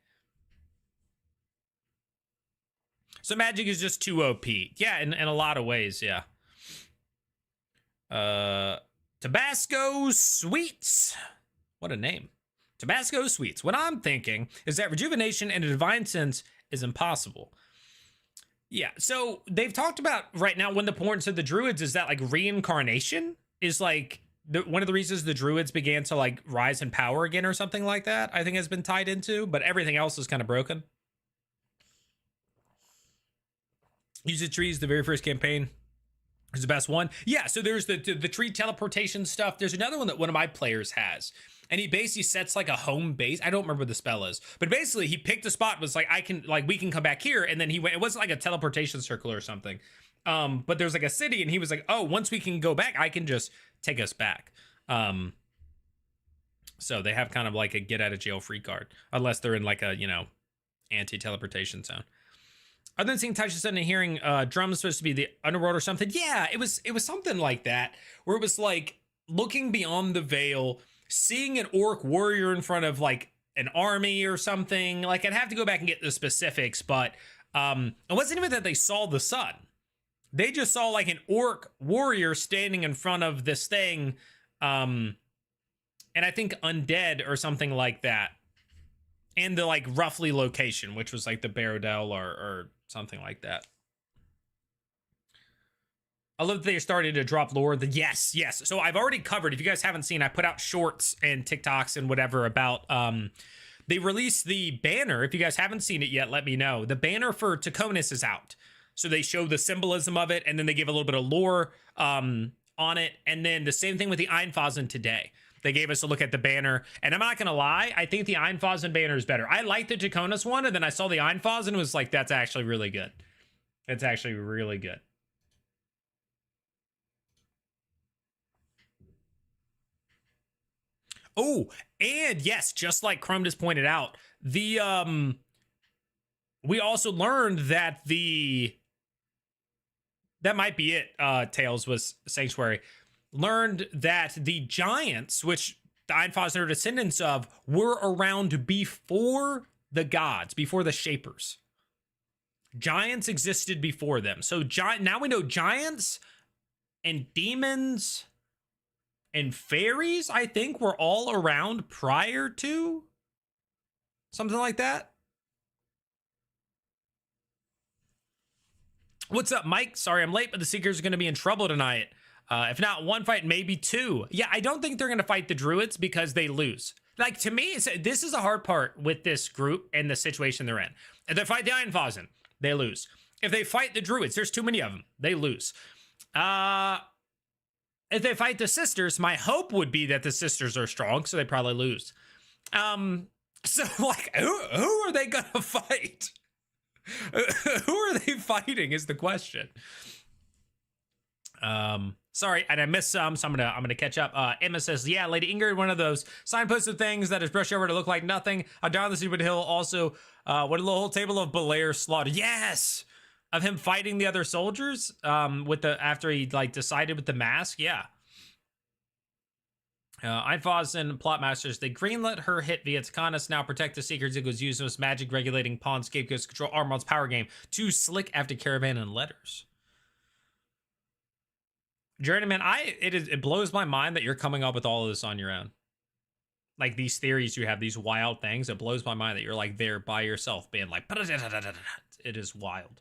So magic is just too OP. Yeah, in a lot of ways, yeah. Tabasco Sweets. What a name. Tabasco Sweets. What I'm thinking is that rejuvenation in a divine sense is impossible. Yeah. So they've talked about right now one of the points of the druids is that like reincarnation is like one of the reasons the druids began to like rise in power again or something like that. I think has been tied into, but everything else is kind of broken. Use the trees, the very first campaign is the best one. Yeah, so there's the tree teleportation stuff. There's another one that one of my players has. And he basically sets like a home base. I don't remember what the spell is, but basically he picked a spot, was like, I can, like, we can come back here. And then he went, it wasn't like a teleportation circle or something. But there's like a city, and he was like, oh, once we can go back, I can just take us back. So they have kind of like a get out of jail free card, unless they're in like a, you know, anti-teleportation zone. Other than seeing touches and hearing drums supposed to be the underworld or something. Yeah, it was something like that, where it was like looking beyond the veil, seeing an orc warrior in front of like an army or something. Like, I'd have to go back and get the specifics, but it wasn't even that they saw the sun. They just saw like an orc warrior standing in front of this thing, and I think undead or something like that, and the like roughly location, which was like the Barodel or something like that. I love that they started to drop lore. Yes. So I've already covered, if you guys haven't seen, I put out shorts and TikToks and whatever about, they released the banner. If you guys haven't seen it yet, let me know. The banner for Taconis is out. So they show the symbolism of it, and then they give a little bit of lore on it. And then the same thing with the Einfasen today. They gave us a look at the banner, and I'm not gonna lie, I think the Einfasen banner is better. I like the Taconis one, and then I saw the Einfasen and was like, that's actually really good. It's actually really good. Oh, and yes, just like Chrome just pointed out, the we also learned that that might be it, Tails was Sanctuary, learned that the giants, which the Einfasen are descendants of, were around before the gods, before the Shapers. Giants existed before them. So now we know giants and demons and fairies, I think, were all around prior to something like that. What's up, Mike? Sorry I'm late, but the Seekers are going to be in trouble tonight. If not one fight, maybe two. Yeah, I don't think they're going to fight the Druids because they lose. Like, to me, this is a hard part with this group and the situation they're in. If they fight the Einfasen, they lose. If they fight the Druids, there's too many of them, they lose. If they fight the sisters, my hope would be that the sisters are strong, so they probably lose. So, like, who are they gonna fight? Who are they fighting is the question. Sorry, and I missed some, so I'm gonna catch up. Emma says, yeah, Lady Ingrid, one of those signposted things that is brushed over to look like nothing. Down the stupid hill, also, what a little whole table of Belair slaughter. Yes! Of him fighting the other soldiers, after he, like, decided with the mask, yeah. Einfasen plot masters, they greenlit her hit via Taconis, now protect the Seekers. It was used as magic regulating pawn scapegoats control Armand's power game. Too slick after Caravan and Letters. Journeyman, it blows my mind that you're coming up with all of this on your own. Like, these theories you have, these wild things, it blows my mind that you're like there by yourself being like, it is wild.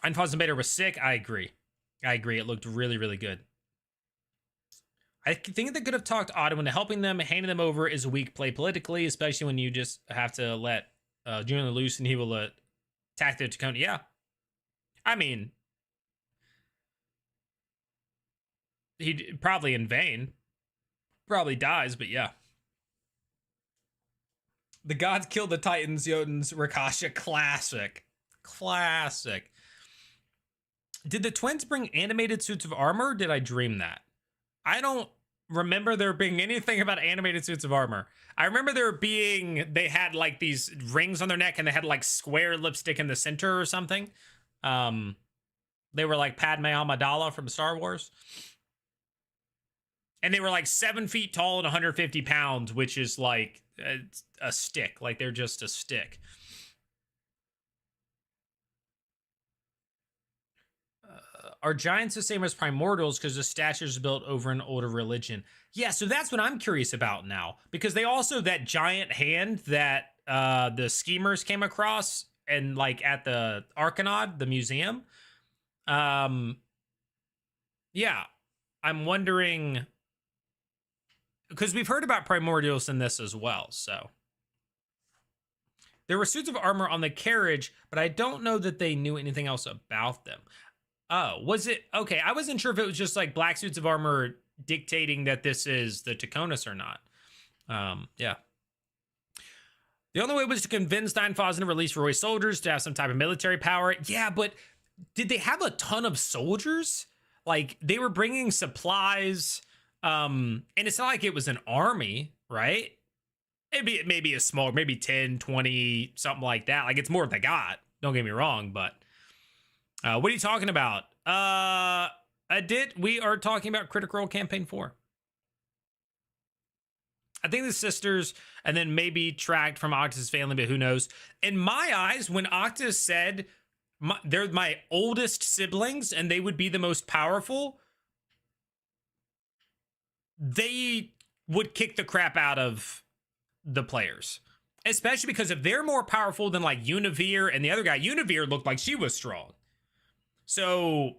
Einfasen Beta was sick. I agree. It looked really, really good. I think they could have talked Otto into helping them. Handing them over is a weak play politically, especially when you just have to let Julian loose and he will attack the Tacona. Yeah. I mean, he probably in vain. Probably dies, but yeah. The gods killed the Titans, Jotun's Rakasha. Classic. Did the twins bring animated suits of armor? Or did I dream that? I don't remember there being anything about animated suits of armor. I remember they had like these rings on their neck and they had like square lipstick in the center or something. They were like Padme Amidala from Star Wars. And they were like 7 feet tall and 150 pounds, which is like a stick. Like, they're just a stick. are giants the same as primordials because the statues built over an older religion? Yeah, so that's what I'm curious about now, because they also, that giant hand that the schemers came across and like at the Arcanaud, the museum. Yeah, I'm wondering, because we've heard about primordials in this as well. So there were suits of armor on the carriage, but I don't know that they knew anything else about them. Oh, was it? Okay, I wasn't sure if it was just like black suits of armor dictating that this is the Taconis or not. Yeah. The only way was to convince Steinfausen to release Roy's soldiers to have some type of military power. Yeah, but did they have a ton of soldiers? Like, they were bringing supplies, and it's not like it was an army, right? Maybe a small, maybe 10, 20, something like that. Like, it's more than they got. Don't get me wrong, but what are you talking about? We are talking about Critical Role Campaign 4. I think the sisters, and then maybe tracked from Octus' family, but who knows? In my eyes, when Octus said they're my oldest siblings and they would be the most powerful, they would kick the crap out of the players. Especially because if they're more powerful than like Univere and the other guy, Univere looked like she was strong. So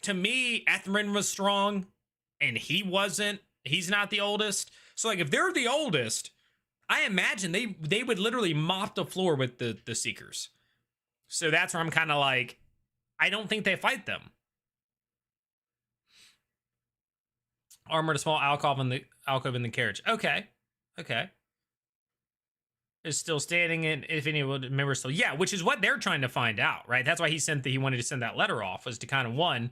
to me, Ethrin was strong and he wasn't. He's not the oldest. So like if they're the oldest, I imagine they would literally mop the floor with the Seekers. So that's where I'm kind of like, I don't think they fight them. Armored a small alcove in the carriage. Okay. Is still standing in, if any members still, yeah, which is what they're trying to find out, right? That's why he wanted to send that letter off, was to kind of, one,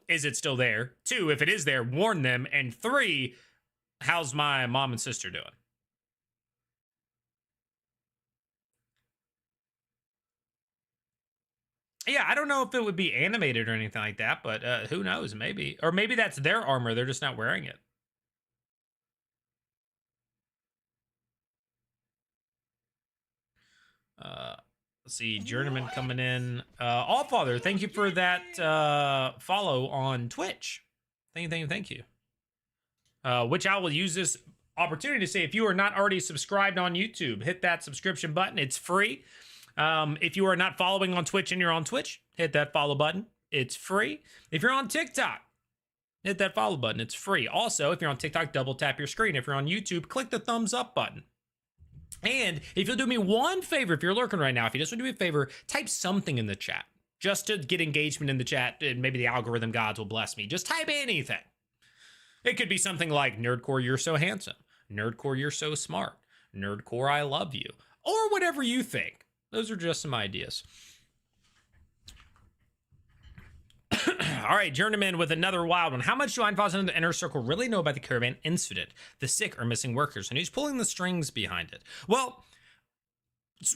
is it still there? 2, if it is there, warn them. And 3, how's my mom and sister doing? Yeah, I don't know if it would be animated or anything like that, but who knows? Maybe. Or maybe that's their armor. They're just not wearing it. Let's see, Journeyman coming in. Allfather, thank you for that follow on Twitch. Thank you. Which I will use this opportunity to say, if you are not already subscribed on YouTube, hit that subscription button. It's free. If you are not following on Twitch and you're on Twitch, hit that follow button. It's free. If you're on TikTok, hit that follow button. It's free. Also, if you're on TikTok, double tap your screen. If you're on YouTube, click the thumbs up button. And if you'll do me one favor, if you're lurking right now, if you just want to do me a favor, type something in the chat just to get engagement in the chat, and maybe the algorithm gods will bless me. Just type anything. It could be something like, Nerdcore, you're so handsome. Nerdcore, you're so smart. Nerdcore, I love you. Or whatever you think. Those are just some ideas. All right, Journeyman with another wild one. How much do Einfasen and the Inner Circle really know about the caravan incident? The sick or missing workers, and who's pulling the strings behind it? Well,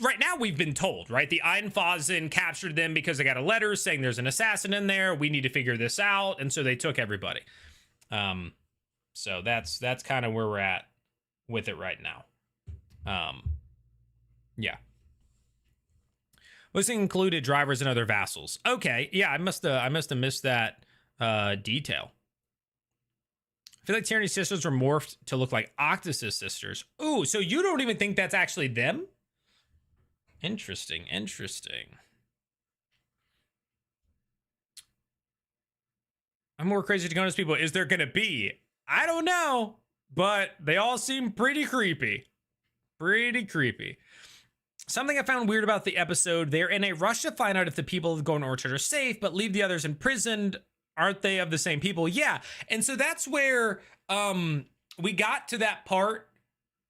right now we've been told, right? The Einfasen captured them because they got a letter saying there's an assassin in there. We need to figure this out, and so they took everybody. So that's kind of where we're at with it right now. Yeah. This included drivers and other vassals. Okay, yeah, I must have missed that detail. I feel like Tyranny's sisters were morphed to look like Octus's sisters. Ooh, so you don't even think that's actually them? Interesting. I'm more crazy to notice people. Is there gonna be? I don't know, but they all seem pretty creepy. Something I found weird about the episode, they're in a rush to find out if the people of Golden Orchard are safe, but leave the others imprisoned. Aren't they of the same people? Yeah. And so that's where we got to that part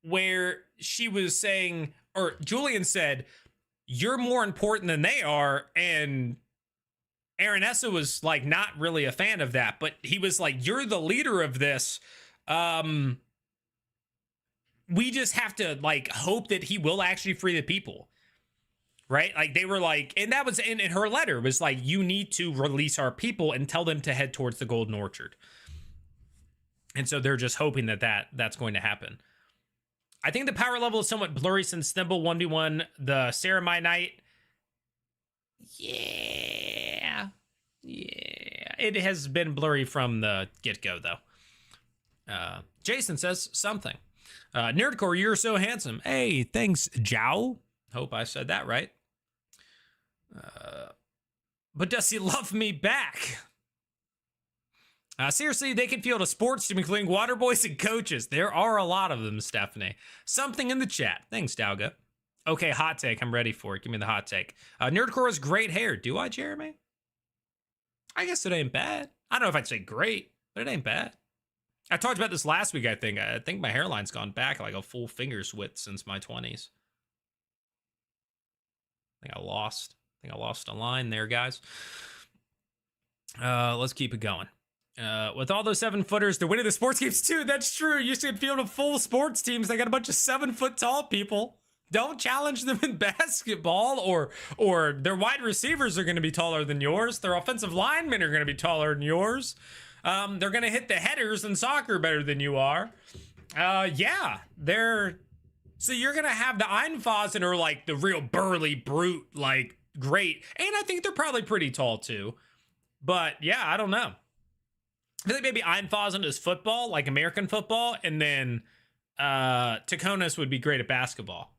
where she was saying, or Julian said, you're more important than they are. And Aranessa was like not really a fan of that, but he was like, you're the leader of this. We just have to like hope that he will actually free the people, right? Like they were like, and that was in her letter was like, you need to release our people and tell them to head towards the Golden Orchard. And so they're just hoping that's going to happen. I think the power level is somewhat blurry since Thimble 1v1 the Ceramite Knight. Yeah. Yeah, it has been blurry from the get-go, though. Jason says something. Nerdcore, you're so handsome. Hey, thanks, Jow. Hope I said that right. But does he love me back? Seriously, they can field a sports team, including water boys and coaches. There are a lot of them, Stephanie. Something in the chat. Thanks, Dalga. Okay, hot take. I'm ready for it. Give me the hot take. Nerdcore has great hair. Do I, Jeremy? I guess it ain't bad. I don't know if I'd say great, but it ain't bad. I talked about this last week, I think. I think my hairline's gone back like a full finger's width since my 20s. I think I lost a line there, guys. Let's keep it going. With all those 7-footers, they're winning the sports games too. That's true. You should field a full sports teams. They got a bunch of 7-foot tall people. Don't challenge them in basketball, or their wide receivers are going to be taller than yours. Their offensive linemen are going to be taller than yours. They're going to hit the headers in soccer better than you are. Yeah, so you're going to have the Einfasen are like the real burly brute, like great. And I think they're probably pretty tall too. But yeah, I don't know. I think maybe Einfasen is football, like American football, and then Taconis would be great at basketball.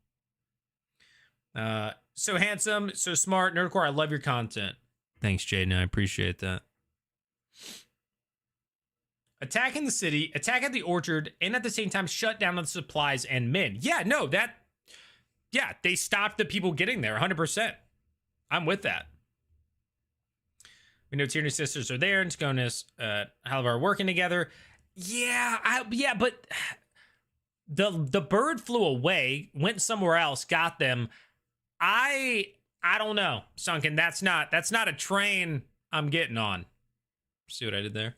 So handsome, so smart, Nerdcore, I love your content. Thanks, Jaden. I appreciate that. Attack in the city, attack at the orchard, and at the same time shut down the supplies and men. Yeah, no, they stopped the people getting there 100%. I'm with that. We know Tierney sisters are there, and Taconis, Halivar are working together. Yeah, but the bird flew away, went somewhere else, got them. I don't know, Sunken. That's not a train I'm getting on. See what I did there?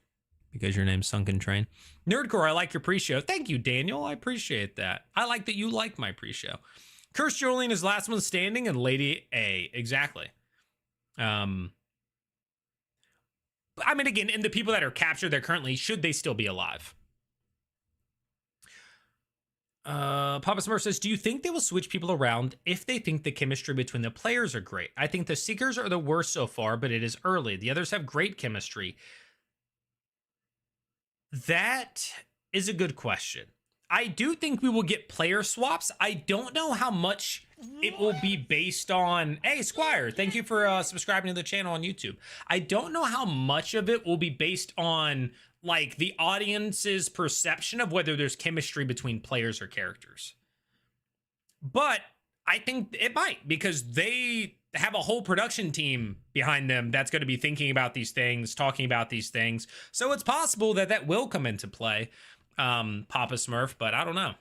Because your name's Sunken Train. Nerdcore, I like your pre-show. Thank you, Daniel. I appreciate that. I like that you like my pre-show. Curse Jolene is last one standing, and Lady A. Exactly. I mean, again, and the people that are captured there currently, should they still be alive? Papa Smurf says, do you think they will switch people around if they think the chemistry between the players are great? I think the Seekers are the worst so far, but it is early. The others have great chemistry. That is a good question. I do think we will get player swaps. I don't know how much it will be based on... Hey, Squire, thank you for subscribing to the channel on YouTube. I don't know how much of it will be based on like the audience's perception of whether there's chemistry between players or characters. But I think it might, because they have a whole production team behind them that's going to be thinking about these things, talking about these things. So it's possible that that will come into play, Papa Smurf, but I don't know.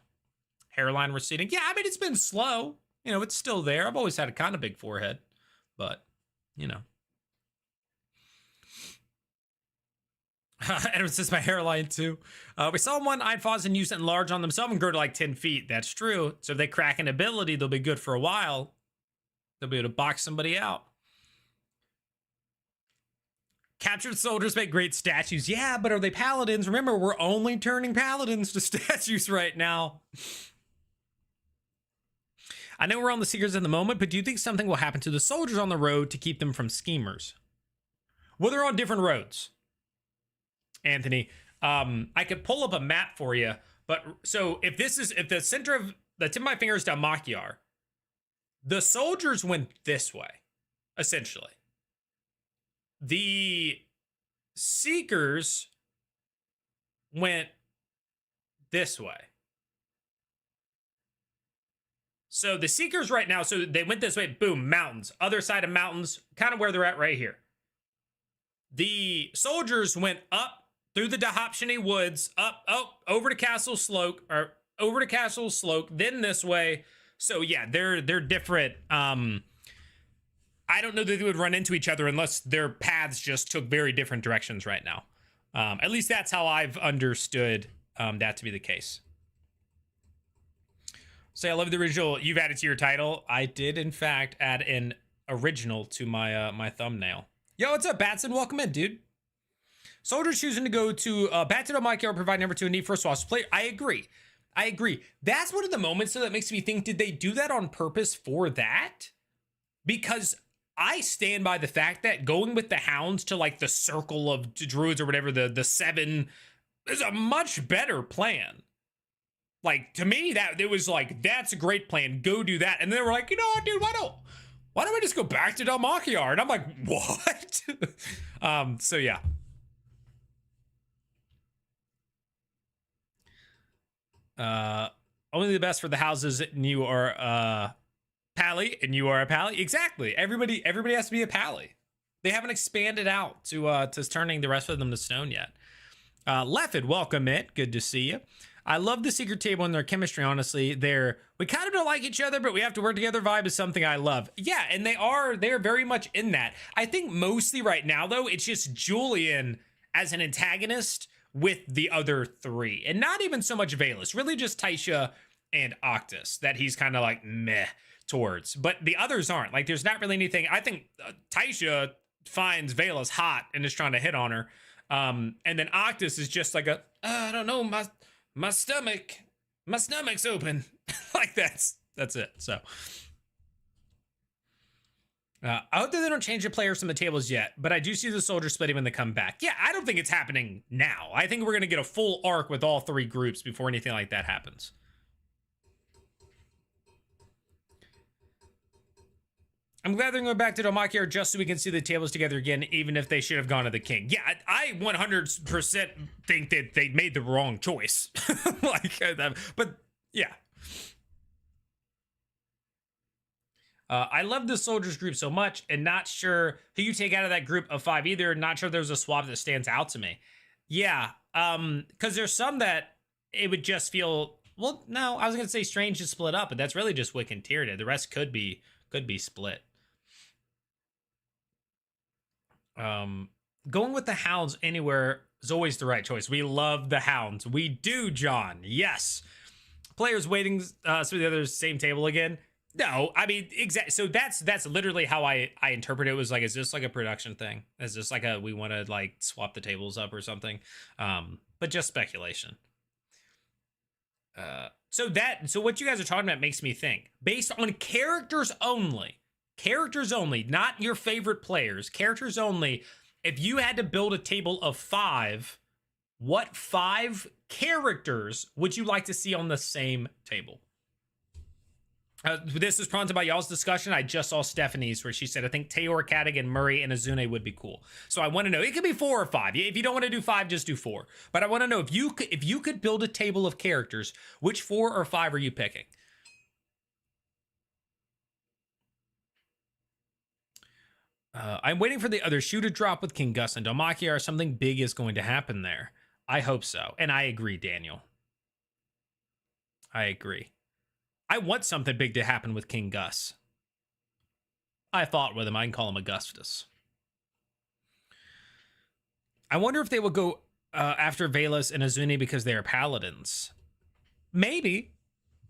Hairline receding. Yeah, I mean, it's been slow. You know, it's still there. I've always had a kind of big forehead, but, you know. Edward says my hairline too. We saw one Einfasen use it enlarge on themselves and grow to like 10 feet. That's true. So if they crack an ability, they'll be good for a while. They'll be able to box somebody out. Captured soldiers make great statues. Yeah, but are they paladins? Remember, we're only turning paladins to statues right now. I know we're on the Seekers at the moment, but do you think something will happen to the soldiers on the road to keep them from schemers? Well, they're on different roads. Anthony, I could pull up a map for you, but so if the center of the tip of my finger is Dalmakiar, the soldiers went this way, essentially. The Seekers went this way. So the Seekers right now, so they went this way, boom, mountains, other side of mountains, kind of where they're at right here. The soldiers went up through the Dahopshini woods, up, over to Castle Sloke, then this way. So yeah, they're different. I don't know that they would run into each other unless their paths just took very different directions right now. At least that's how I've understood that to be the case. So I love the original you've added to your title. I did, in fact, add an original to my my thumbnail. Yo, what's up, Batson? Welcome in, dude. Soldiers choosing to go to Batson on Mike or provide number 2 a need for a swaps player. I agree. That's one of the moments though that makes me think, did they do that on purpose for that? Because I stand by the fact that going with the hounds to like the circle of druids or whatever, the seven, is a much better plan. Like, to me, that it was like, that's a great plan. Go do that. And they were like, you know what, dude, why don't we just go back to Dalmakiar? And I'm like, what? So yeah. Only the best for the houses, and you are pally, and you are a pally. Exactly. Everybody has to be a pally. They haven't expanded out to turning the rest of them to stone yet. Leffed, welcome it. Good to see you. I love the secret table and their chemistry, honestly. We kind of don't like each other, but we have to work together vibe is something I love. Yeah, and they're very much in that. I think mostly right now, though, it's just Julian as an antagonist with the other three. And not even so much Valus, really just Taisha and Octus that he's kind of like meh towards. But the others aren't. Like, there's not really anything. I think Taisha finds Valus hot and is trying to hit on her. And then Octus is just like I don't know, my stomach's open. Like, that's it. So I hope that they don't change the players from the tables yet, but I do see the soldiers splitting when they come back. Yeah, I don't think it's happening now. I think we're going to get a full arc with all three groups before anything like that happens. I'm glad they're going back to Dalmakiar just so we can see the tables together again, even if they should have gone to the king. Yeah, I 100% think that they made the wrong choice. But yeah. I love the soldiers group so much, and not sure who you take out of that group of 5 either. Not sure there's a swap that stands out to me. Yeah, because there's some that it would just feel, well, no, I was going to say strange to split up, but that's really just Wick and Tyrion. The rest could be split. Going with the hounds anywhere is always the right choice. We love the hounds. We do, John. Yes. Players waiting so the others same table again. No, I mean, exactly. So that's literally how I interpret it. Was like, is this like a production thing? Is this like we want to like swap the tables up or something? But just speculation. So what you guys are talking about makes me think, based on characters only, not your favorite players, characters only. If you had to build a table of 5, what 5 characters would you like to see on the same table? This is prompted by y'all's discussion. I just saw Stephanie's where she said, I think Tayor, Cadigan, Murray, and Azune would be cool. So I want to know, it could be 4 or 5. If you don't want to do 5, just do 4. But I want to know, if you could build a table of characters, which 4 or 5 are you picking? I'm waiting for the other shoe to drop with King Gus and Dalmakiar. Something big is going to happen there. I hope so. And I agree, Daniel. I agree. I want something big to happen with King Gus. I fought with him. I can call him Augustus. I wonder if they will go after Valus and Azuni because they are paladins. Maybe.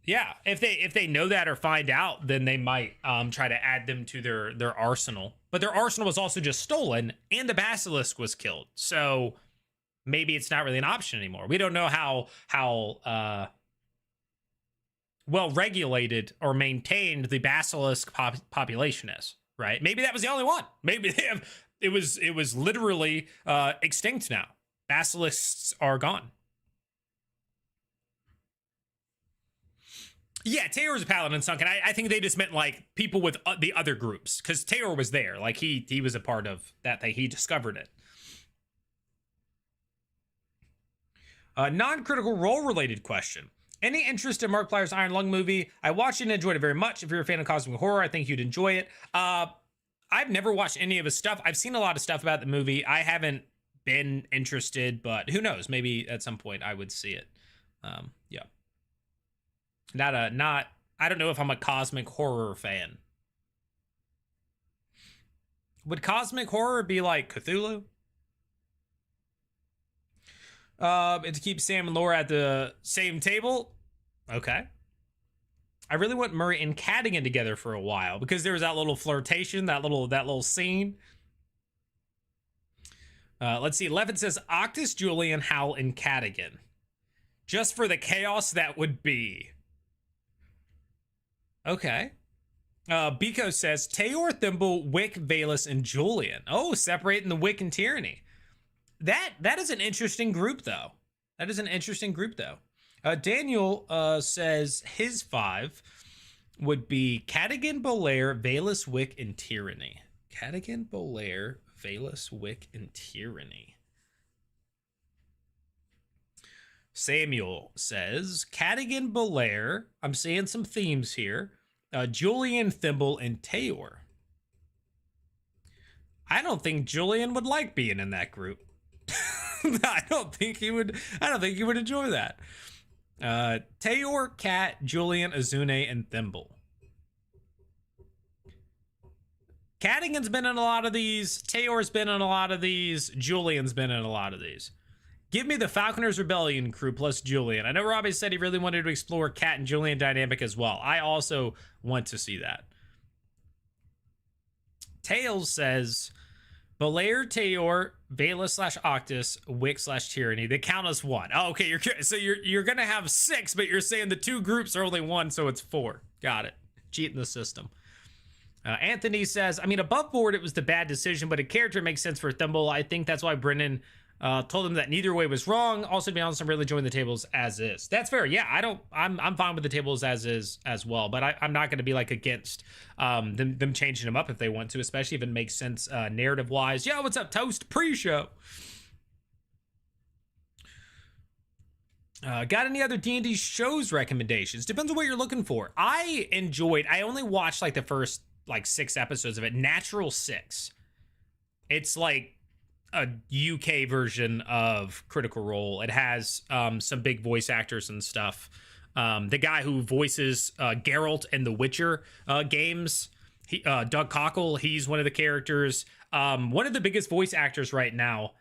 Yeah, if they know that or find out, then they might try to add them to their arsenal. But their arsenal was also just stolen, and the basilisk was killed. So maybe it's not really an option anymore. We don't know how well regulated or maintained the basilisk population is. Right? Maybe that was the only one. Maybe it was literally extinct now. Basilisks are gone. Yeah, Tayor was a paladin sunken. I think they just meant like people with the other groups, because Tayor was there. Like he was a part of that thing. He discovered it. Non-critical role related question. Any interest in Markiplier's Iron Lung movie? I watched it and enjoyed it very much. If you're a fan of cosmic horror, I think you'd enjoy it. I've never watched any of his stuff. I've seen a lot of stuff about the movie. I haven't been interested, but who knows? Maybe at some point I would see it. Yeah. I don't know if I'm a cosmic horror fan. Would cosmic horror be like Cthulhu? And to keep Sam and Laura at the same table? Okay. I really want Murray and Cadigan together for a while, because there was that little flirtation, that little scene. Let's see. Levin says Octus, Julian, Hal, and Cadigan. Just for the chaos that would be. Okay. Biko says Tayor, Thimble, Wick, Valus, and Julian. Oh, separating the Wick and Tyranny. That is an interesting group, though. That is an interesting group, though. Daniel says his 5 would be Cadigan, Bolaire, Valus, Wick, and Tyranny. Cadigan, Bolaire, Valus, Wick, and Tyranny. Samuel says Cadigan, Bolaire. I'm seeing some themes here. Julian, Thimble, and Tayor. I don't think Julian would like being in that group. I don't think he would enjoy that. Tayor, Cat, Julian, Azune, and Thimble. Cadigan's been in a lot of these. Tayor's been in a lot of these. Julian's been in a lot of these. Give me the Falconers Rebellion crew plus Julian. I know Robbie said he really wanted to explore Cat and Julian dynamic as well. I also want to see that. Tails says Bolaire, Tayor, Valus / Octus, Wick / Tyranny. They count as 1. Oh, okay. You're gonna have 6, but you're saying the 2 groups are only 1, so it's 4. Got it. Cheating the system. Anthony says, I mean, above board, it was the bad decision, but a character makes sense for Thimble. I think that's why Brennan told him that neither way was wrong. Also, to be honest, I'm really enjoying the tables as is. That's fair. Yeah, I'm fine with the tables as is as well, but I'm not going to be like against them changing them up if they want to, especially if it makes sense narrative wise. Yo, what's up, Toast? Pre-show. Got any other D&D shows recommendations? Depends on what you're looking for. I only watched like the first like 6 episodes of it. Natural 6. It's like a UK version of Critical Role. It has some big voice actors and stuff. The guy who voices Geralt in the Witcher games, Doug Cockle, he's one of the characters. One of the biggest voice actors right now.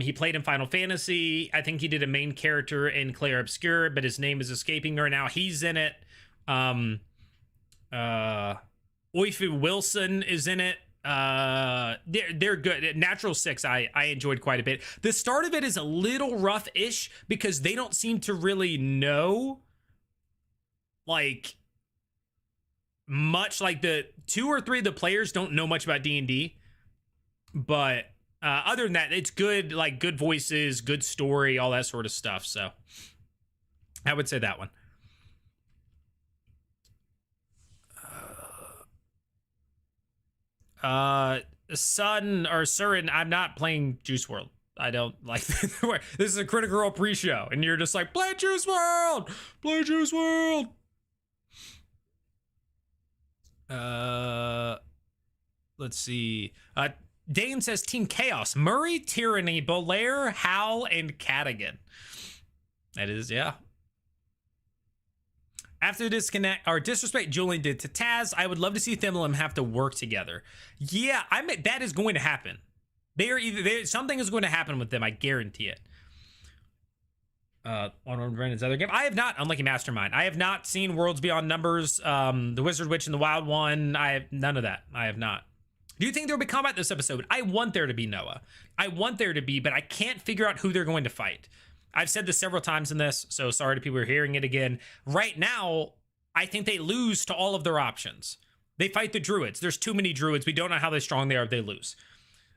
He played in Final Fantasy. I think he did a main character in Clair Obscur, but his name is escaping me right now. He's in it. Oife Wilson is in it. They're good. Natural 6 I enjoyed quite a bit. The start of it is a little rough-ish because they don't seem to really know like much. Like the 2 or 3 of the players don't know much about D&D, but other than that, it's good. Like good voices, good story, all that sort of stuff. So I would say that one. Son or Surin, I'm not playing Juice World. I don't like this is a Critical Role pre-show, and you're just like, play Juice World! Play Juice World! Let's see. Dane says Team Chaos. Murray, Tyranny, Bolaire, Hal, and Cadigan. That is, yeah. After the disrespect Julian did to Taz, I would love to see Thimble and have to work together. Yeah, that is going to happen. Something is going to happen with them. I guarantee it. On Brandon's other game, I have not. Unlucky Mastermind. I have not seen Worlds Beyond Numbers. The Wizard Witch and the Wild One. I have none of that. I have not. Do you think there will be combat this episode? I want there to be, Noah. I want there to be, but I can't figure out who they're going to fight. I've said this several times in this, so sorry to people who are hearing it again. Right now, I think they lose to all of their options. They fight the Druids. There's too many Druids. We don't know how strong they are if they lose.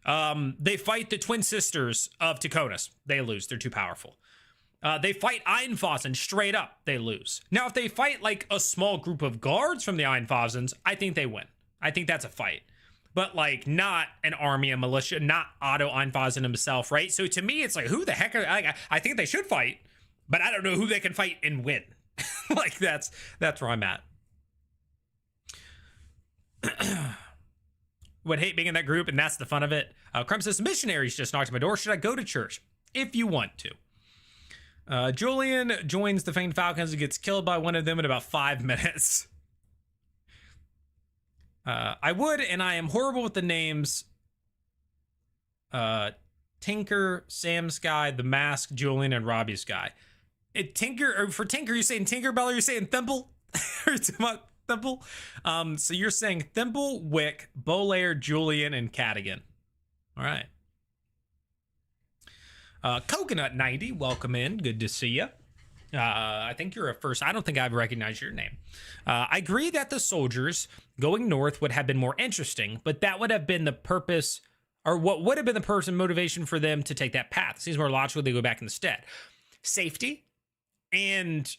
They fight the twin sisters of Ticonis. They lose. They're too powerful. They fight Einfossen straight up. They lose. Now, if they fight like a small group of guards from the Einfossens, I think they win. I think that's a fight. But like not an army of militia, not Otto Einfossen himself, right? So to me, it's like, who the heck are I think they should fight, but I don't know who they can fight and win. Like that's where I'm at. Would hate being in that group, and that's the fun of it. Crumb says, missionaries just knocked at my door. Should I go to church? If you want to. Julian joins the Famed Falcons and gets killed by one of them in about 5 minutes. I would, and I am horrible with the names. Tinker, Sam Sky, The Mask, Julian, and Robbie Sky. For Tinker, you're saying Tinkerbell, or you're saying Thimble? Thimble? So you're saying Thimble, Wick, Bolaire, Julian, and Cadigan. All right. Coconut 90, welcome in. Good to see you. I think you're a first. I don't think I've recognized your name. I agree that the soldiers going north would have been more interesting, but that would have been the purpose, or what would have been the purpose and motivation for them to take that path. It seems more logical they go back instead. Safety and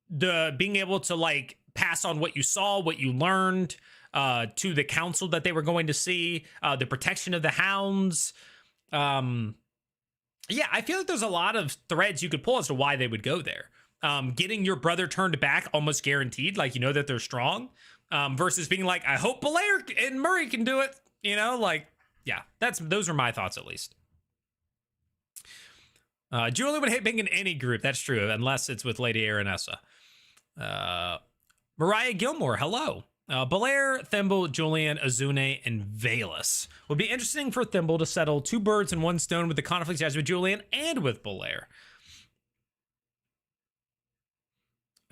the being able to like pass on what you saw, what you learned to the council that they were going to see, the protection of the hounds. Yeah, I feel like there's a lot of threads you could pull as to why they would go there. Getting your brother turned back almost guaranteed, like you know that they're strong, versus being like, I hope Belair and Murray can do it. You know, like, yeah, those are my thoughts at least. Julie would hate being in any group. That's true, unless it's with Lady Aranessa. Mariah Gilmore, hello. Belair, Thimble, Julian, Azune, and Valus. Would be interesting for Thimble to settle 2 birds in 1 stone with the conflicts he has with Julian and with Belair.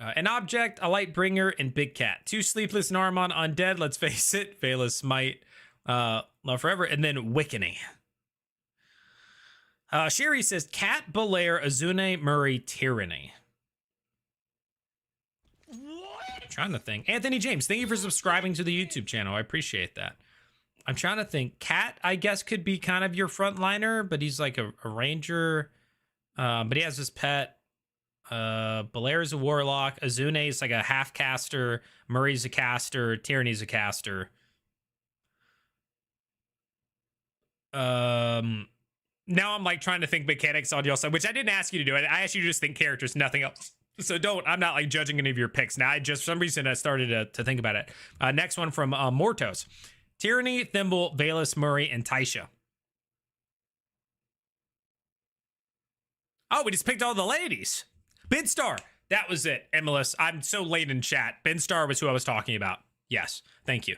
An object, a light bringer, and Big Cat. 2 sleepless Narmon undead, let's face it. Valus might love forever. And then Wiccany. Sherry says, Cat, Belair, Azune, Murray, Tyranny. Trying to think. Anthony James, thank you for subscribing to the YouTube channel. I appreciate that. I'm trying to think. Cat, I guess, could be kind of your frontliner, but he's like a ranger. But he has his pet. Belair is a warlock. Azune is like a half caster. Murray's a caster. Tyranny's a caster. Now I'm like trying to think mechanics on your side, which I didn't ask you to do. I asked you to just think characters, nothing else. So I'm not like judging any of your picks. Now, for some reason, I started to think about it. Next one from Mortos. Tyranny, Thimble, Valus, Murray, and Taisha. Oh, we just picked all the ladies. Bidstar. That was it, Emilis. I'm so late in chat. Bidstar was who I was talking about. Yes, thank you.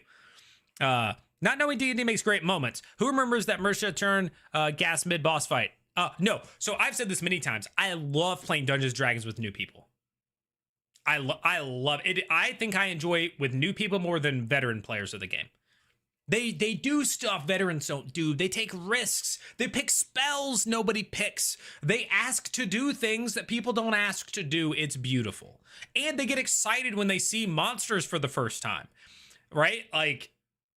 Not knowing D&D makes great moments. Who remembers that Mersha turn gas mid-boss fight? No. So I've said this many times. I love playing Dungeons & Dragons with new people. I love it. I think I enjoy it with new people more than veteran players of the game. They do stuff veterans don't do. They take risks. They pick spells nobody picks. They ask to do things that people don't ask to do. It's beautiful. And they get excited when they see monsters for the first time. Right? Like,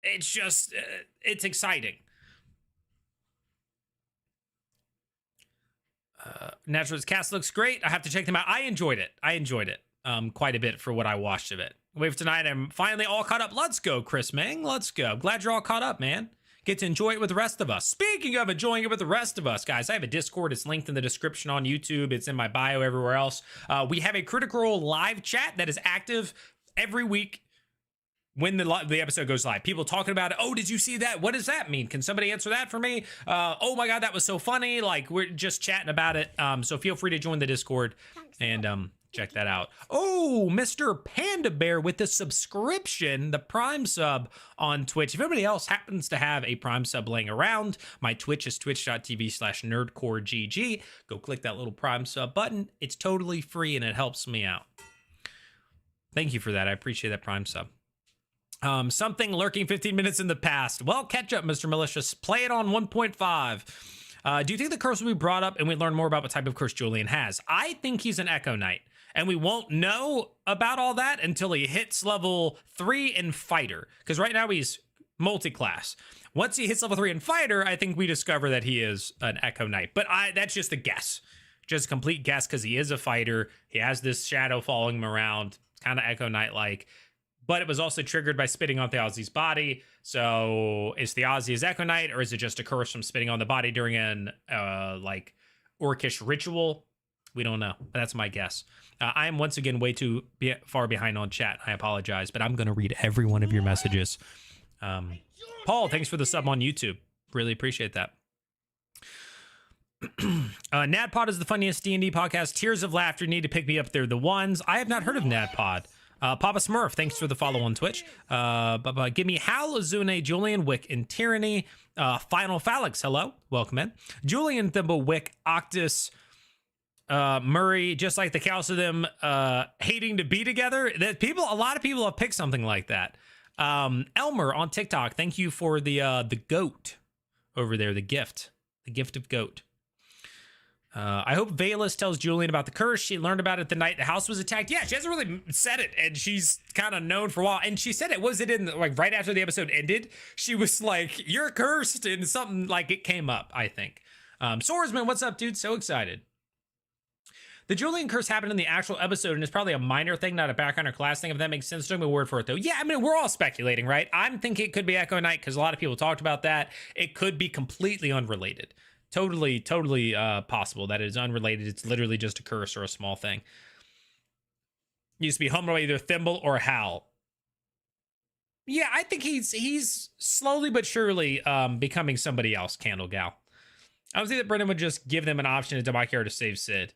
it's just, it's exciting. Naturalist Cast looks great. I have to check them out. I enjoyed it quite a bit for what I watched of it. Wait for tonight. I'm finally all caught up. Let's go, Chris Mang. Let's go. Glad you're all caught up, man. Get to enjoy it with the rest of us. Speaking of enjoying it with the rest of us, guys, I have a Discord. It's linked in the description on YouTube. It's in my bio everywhere else. We have a Critical Role live chat that is active every week when the episode goes live. People talking about it. Oh, did you see that? What does that mean? Can somebody answer that for me? Oh my God, that was so funny. Like, we're just chatting about it. So feel free to join the Discord and check that out. Oh, Mr. Panda Bear with the subscription, the Prime sub on Twitch. If anybody else happens to have a Prime sub laying around, my Twitch is twitch.tv/nerdcoregg. Go click that little Prime sub button. It's totally free and it helps me out. Thank you for that. I appreciate that Prime sub. Something lurking 15 minutes in the past. Well, catch up, Mr. Malicious. Play it on 1.5. Do you think the curse will be brought up and we learn more about what type of curse Julian has? I think he's an Echo Knight, and we won't know about all that until he hits level 3 in Fighter, because right now he's multi-class. Once he hits level 3 in Fighter, I think we discover that he is an Echo Knight, but that's just a guess. Just a complete guess, because he is a fighter. He has this shadow following him around. It's kind of Echo Knight-like. But it was also triggered by spitting on Theozi's body. So is Theozi his Echo Knight, or is it just a curse from spitting on the body during an like Orcish ritual? We don't know. But that's my guess. I am once again way too far behind on chat. I apologize, but I'm going to read every one of your messages. Paul, thanks for the sub on YouTube. Really appreciate that. NADPOD is the funniest D&D podcast. Tears of laughter need to pick me up. They're the ones. I have not heard of NADPOD. Papa Smurf, thanks for the follow on Twitch. Give me Hal, Azune, Julian, Wick, and Tyranny. Final Phalix, hello. Welcome in. Julian, Thimble, Wick, Octus, Murray, just like the cows of them hating to be together. A lot of people have picked something like that. Elmer on TikTok, thank you for the goat over there, the gift of goat. I hope Valus tells Julian about the curse. She learned about it the night the house was attacked. Yeah, she hasn't really said it, and she's kind of known for a while. And she said it was it in like right after the episode ended. She was like, "You're cursed," and something like it came up. I think. Swordsman, what's up, dude? So excited. The Julian curse happened in the actual episode, and it's probably a minor thing, not a background or class thing. If that makes sense, don't give me a word for it though. Yeah, I mean we're all speculating, right? I'm thinking it could be Echo Knight because a lot of people talked about that. It could be completely unrelated. Totally possible that it is unrelated. It's literally just a curse or a small thing. Used to be humbled by either Thimble or Hal. Yeah, I think he's slowly but surely becoming somebody else, Candle Gal. I would say that Brendan would just give them an option to Demikar to save Sid.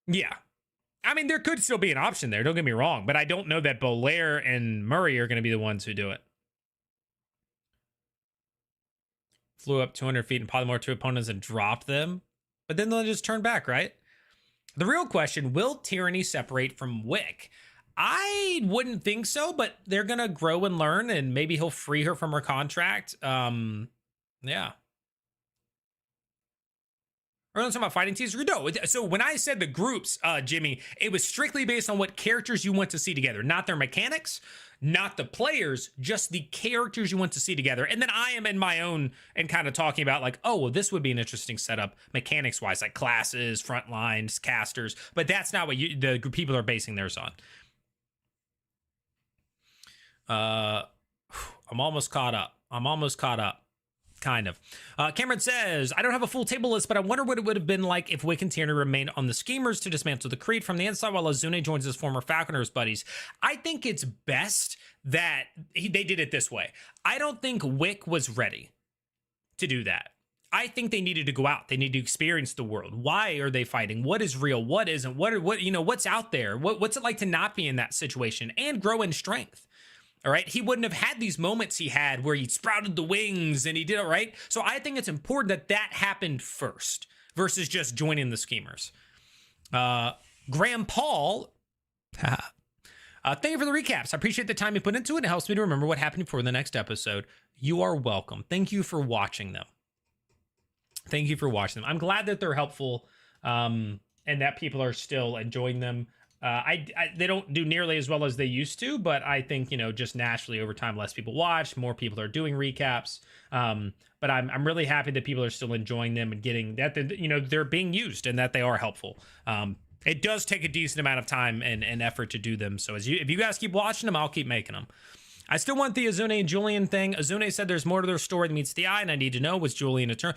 Yeah. I mean, there could still be an option there, don't get me wrong, but I don't know that Bolaire and Murray are going to be the ones who do it. Flew up 200 feet and polymorphed two opponents and dropped them, but then they'll just turn back, right? The real question, will Tyranny separate from Wick? I wouldn't think so, but they're going to grow and learn, and maybe he'll free her from her contract. Yeah. We're talking about fighting teams. No, so when I said the groups, Jimmy, it was strictly based on what characters you want to see together, not their mechanics, not the players, just the characters you want to see together. And then I am in my own and kind of talking about like, oh, well, this would be an interesting setup mechanics wise, like classes, front lines, casters. But that's not what the people are basing theirs on. I'm almost caught up. Kind of. Cameron says, I don't have a full table list, but I wonder what it would have been like if Wick and Tierney remained on the Schemers to dismantle the Creed from the inside while Azune joins his former Falconers buddies. I think it's best that they did it this way. I don't think Wick was ready to do that. I think they needed to go out. They need to experience the world. Why are they fighting? What is real? What isn't? What's out there? What's it like to not be in that situation and grow in strength? All right. He wouldn't have had these moments he had where he sprouted the wings and he did it right. So I think it's important that that happened first versus just joining the Schemers. Graham Paul. Thank you for the recaps. I appreciate the time you put into it. It helps me to remember what happened before the next episode. You are welcome. Thank you for watching them. I'm glad that they're helpful and that people are still enjoying them. They don't do nearly as well as they used to, but I think, just naturally over time, less people watch, more people are doing recaps. But I'm really happy that people are still enjoying them and getting that, they're being used and that they are helpful. It does take a decent amount of time and effort to do them. So if you guys keep watching them, I'll keep making them. I still want the Azune and Julian thing. Azune said there's more to their story than meets the eye, and I need to know, was Julian a turn?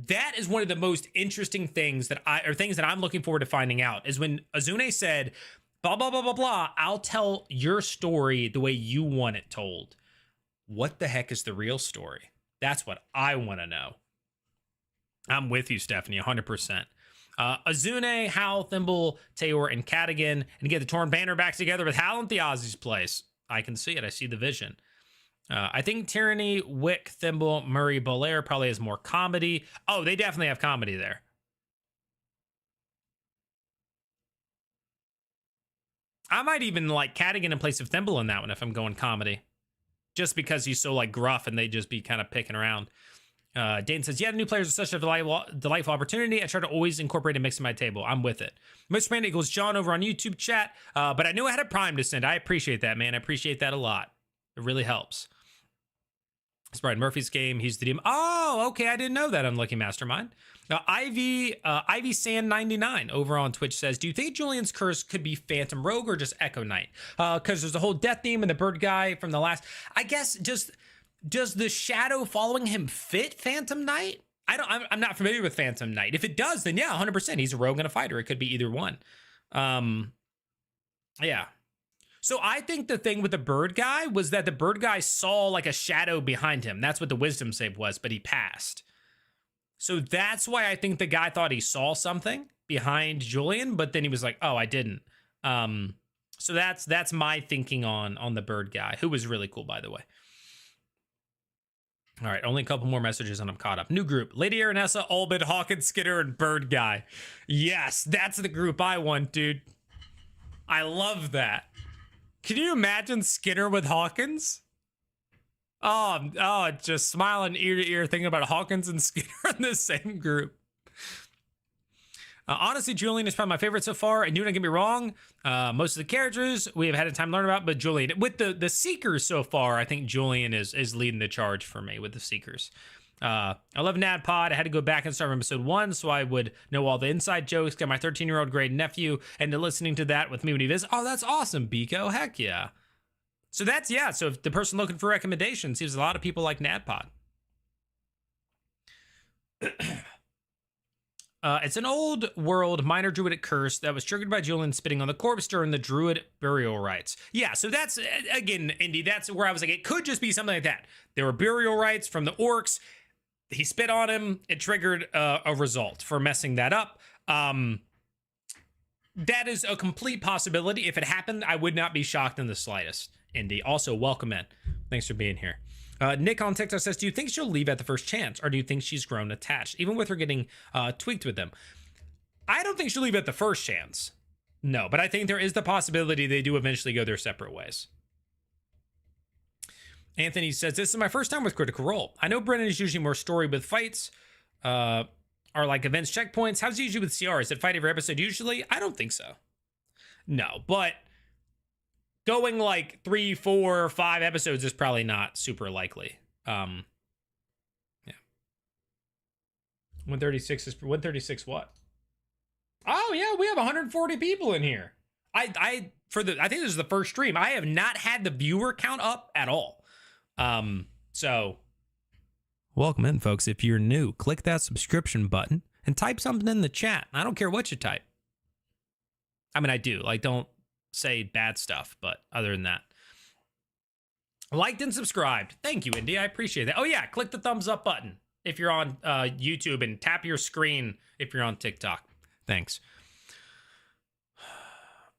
That is one of the most interesting things that I'm looking forward to finding out is when Azune said, blah, blah, blah, blah, blah, I'll tell your story the way you want it told. What the heck is the real story? That's what I want to know. I'm with you, Stephanie, 100%. Azune, Hal, Thimble, Tayor, and Cadigan, and get the torn banner back together with Hal and Thiazi's place. I can see it. I see the vision. I think Tyranny, Wick, Thimble, Murray, Bolaire probably has more comedy. Oh, they definitely have comedy there. I might even like Cadigan in place of Thimble in that one if I'm going comedy. Just because he's so like gruff and they just be kind of picking around. Dane says, yeah, the new players are such a delightful opportunity. I try to always incorporate a mix in my table. I'm with it. Mr. Man equals John over on YouTube chat. But I knew I had a Prime to send. I appreciate that, man. I appreciate that a lot. It really helps. It's Brian Murphy's game. He's the DM. Oh, okay. I didn't know that. Unlucky Mastermind. Now, Ivy Sand 99 over on Twitch says, do you think Julian's curse could be Phantom Rogue or just Echo Knight? Because there's a whole death theme and the bird guy from the last. I guess just does the shadow following him fit Phantom Knight? I'm not familiar with Phantom Knight. If it does, then yeah, 100%. He's a rogue and a fighter. It could be either one. Yeah. So I think the thing with the bird guy was that the bird guy saw like a shadow behind him. That's what the wisdom save was, but he passed. So that's why I think the guy thought he saw something behind Julian, but then he was like, oh, I didn't. So that's my thinking on the bird guy, who was really cool, by the way. All right, only a couple more messages and I'm caught up. New group, Lady Aranessa, Albin, Hawkins, Skinner, and Bird Guy. Yes, that's the group I want, dude. I love that. Can you imagine Skinner with Hawkins? Oh, just smiling ear to ear thinking about Hawkins and Skinner in the same group. Honestly, Julian is probably my favorite so far. And do not get me wrong, most of the characters we have had a time to learn about, but Julian, with the Seekers so far, I think Julian is leading the charge for me with the Seekers. I love NADPOD. I had to go back and start from episode 1 so I would know all the inside jokes, got my 13-year-old great nephew, and to listening to that with me when he visits. Oh, that's awesome, Biko. Heck yeah. So that's, yeah. So if the person looking for recommendations, seems a lot of people like NADPOD. It's an old world minor druidic curse that was triggered by Julian spitting on the corpse during the druid burial rites. Yeah, so that's, again, Indy, that's where I was like, it could just be something like that. There were burial rites from the orcs. He spit on him. It triggered a result for messing that up. That is a complete possibility. If it happened, I would not be shocked in the slightest, Indy. Also, welcome in. Thanks for being here. Nick on TikTok says, do you think she'll leave at the first chance, or do you think she's grown attached, even with her getting tweaked with them? I don't think she'll leave at the first chance. No, but I think there is the possibility they do eventually go their separate ways. Anthony says, this is my first time with Critical Role. I know Brennan is usually more story with fights, are like events checkpoints. How's it usually with CR? Is it fight every episode usually? I don't think so. No, but going like 3, 4, 5 episodes is probably not super likely. Yeah. 136 is 136 what? Oh yeah, we have 140 people in here. I think this is the first stream. I have not had the viewer count up at all. So welcome in, folks. If you're new, click that subscription button and type something in the chat. I don't care what you type. I mean, I do. Like, don't say bad stuff, but other than that, liked and subscribed. Thank you, Indy. I appreciate that. Oh yeah, click the thumbs up button if you're on YouTube, and tap your screen if you're on TikTok. Thanks.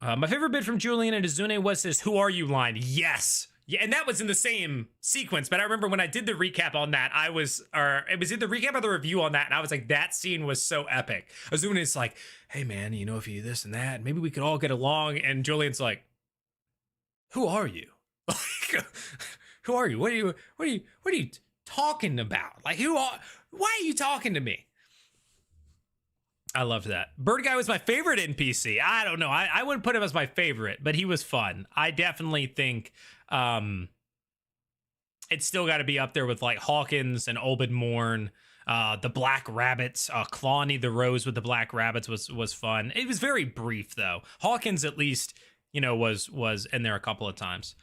My favorite bit from Julian and Izune was his "Who are you" line. Yes. Yeah, and that was in the same sequence, but I remember when I did the recap on that, it was in the recap of the review on that, and I was like, that scene was so epic. Azuna's like, hey man, you know, if you this and that, maybe we could all get along, and Julian's like, who are you? Who are you? What are you talking about? Like, why are you talking to me? I loved that. Bird Guy was my favorite NPC. I don't know. I wouldn't put him as my favorite, but he was fun. I definitely think it's still got to be up there with like Hawkins and Obed Morn. The Black Rabbits, Clawney the Rose with the Black Rabbits was fun. It was very brief though. Hawkins at least, you know, was in there a couple of times.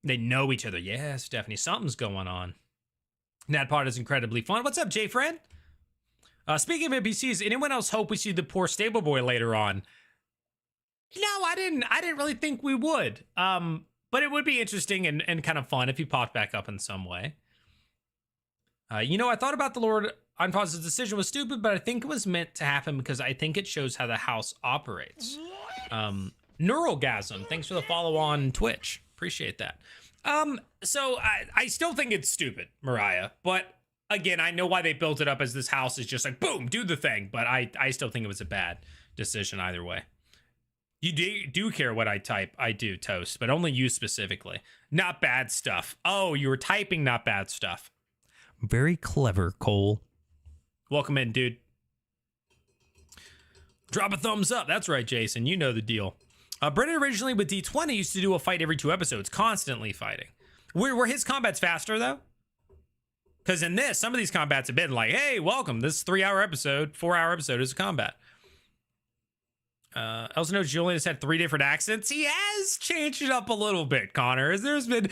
They know each other. Yeah, Stephanie, something's going on. NADPOD is incredibly fun. What's up, Jay friend? Speaking of NPCs, anyone else hope we see the poor stable boy later on? No, I didn't really think we would. But it would be interesting and kind of fun if he popped back up in some way. You know, I thought about the Lord Unpause's decision was stupid, but I think it was meant to happen because I think it shows how the house operates. Neuralgasm, thanks for the follow on Twitch. Appreciate that. So I still think it's stupid, Mariah, but again, I know why they built it up as this house is just like, boom, do the thing. But I still think it was a bad decision either way. You do care what I type. I do, Toast, but only you specifically. Not bad stuff. Oh, you were typing not bad stuff. Very clever, Cole. Welcome in, dude. Drop a thumbs up. That's right, Jason. You know the deal. Brennan originally with D20 used to do a fight every 2 episodes, constantly fighting. Were his combats faster, though? Because in this, some of these combats have been like, hey, welcome. This 3-hour episode, 4-hour episode is a combat. I also know Julian has had 3 different accents. He has changed it up a little bit, Connor. There's been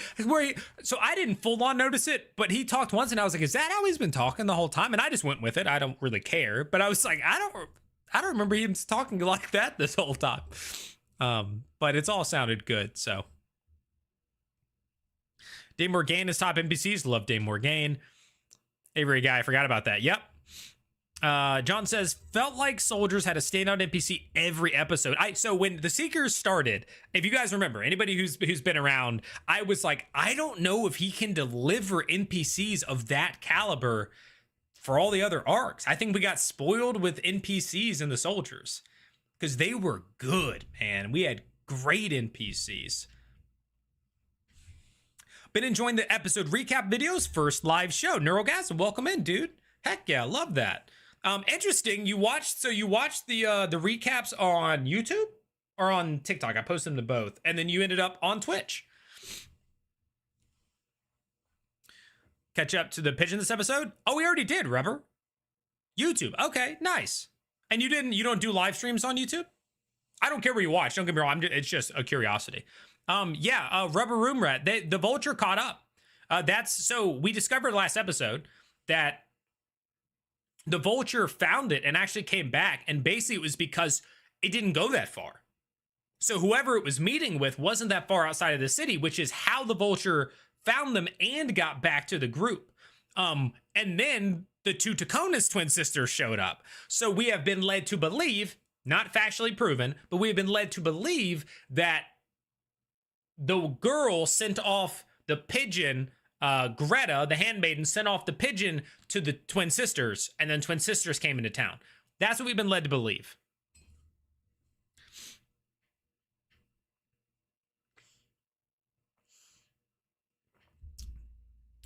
so I didn't full on notice it, but he talked once and I was like, is that how he's been talking the whole time? And I just went with it. I don't really care, but I was like, I don't remember him talking like that this whole time. But it's all sounded good. So Dave Morgaine is top NPCs. Love Dave Morgaine. Avery guy, I forgot about that. Yep. John says, felt like soldiers had a standout NPC every episode. So when the Seekers started, if you guys remember, anybody who's been around, I was like, I don't know if he can deliver NPCs of that caliber for all the other arcs. I think we got spoiled with NPCs in the soldiers because they were good, man. We had great NPCs. Been enjoying the episode recap videos, first live show. Neuralgasm, welcome in, dude. Heck yeah, love that. Interesting. You watched the recaps on YouTube or on TikTok? I posted them to both, and then you ended up on Twitch. Catch up to the pigeon this episode? Oh, we already did, Rubber. YouTube. Okay, nice. And you don't do live streams on YouTube? I don't care where you watch. Don't get me wrong. It's just a curiosity. Rubber Room Rat. The Vulture caught up. So we discovered last episode that the Vulture found it and actually came back, and basically it was because it didn't go that far. So whoever it was meeting with wasn't that far outside of the city, which is how the Vulture found them and got back to the group. And then the two Tacona's twin sisters showed up. So we have been led to believe, not factually proven, but we have been led to believe that the girl sent off the pigeon, Greta, the handmaiden, sent off the pigeon to the twin sisters, and then twin sisters came into town. That's what we've been led to believe.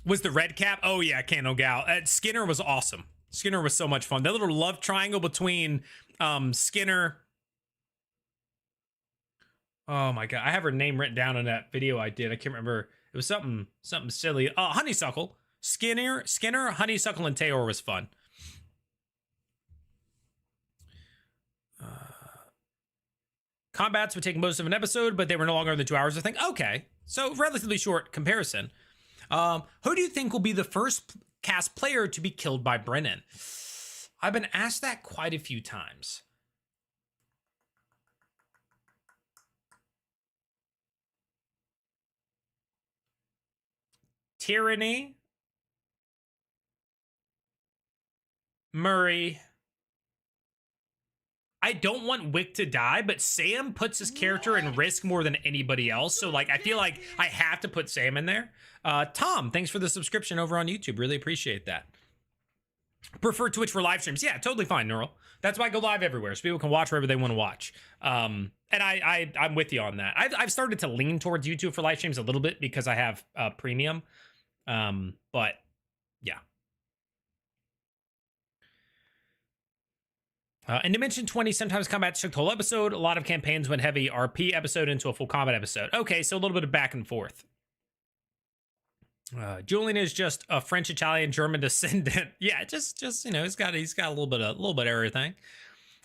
Was the red cap? Oh yeah, Cano Gal. Skinner was awesome. Skinner was so much fun. That little love triangle between Skinner. Oh my god, I have her name written down in that video I did. I can't remember. It was something silly. Honeysuckle. Skinner, Honeysuckle, and Taylor was fun. Combats would take most of an episode, but they were no longer than 2 hours, I think. Okay, so relatively short comparison. Who do you think will be the first cast player to be killed by Brennan? I've been asked that quite a few times. Tyranny, Murray. I don't want Wick to die, but Sam puts his character in risk more than anybody else. So, like, I feel like I have to put Sam in there. Tom, thanks for the subscription over on YouTube. Really appreciate that. Prefer Twitch for live streams. Yeah, totally fine, Neural. That's why I go live everywhere, so people can watch wherever they want to watch. And I'm with you on that. I've started to lean towards YouTube for live streams a little bit because I have premium. But yeah. In Dimension 20, sometimes combat took the whole episode. A lot of campaigns went heavy RP episode into a full combat episode. Okay, so a little bit of back and forth. Julian is just a French, Italian, German descendant. Yeah, just you know, he's got a little bit of everything.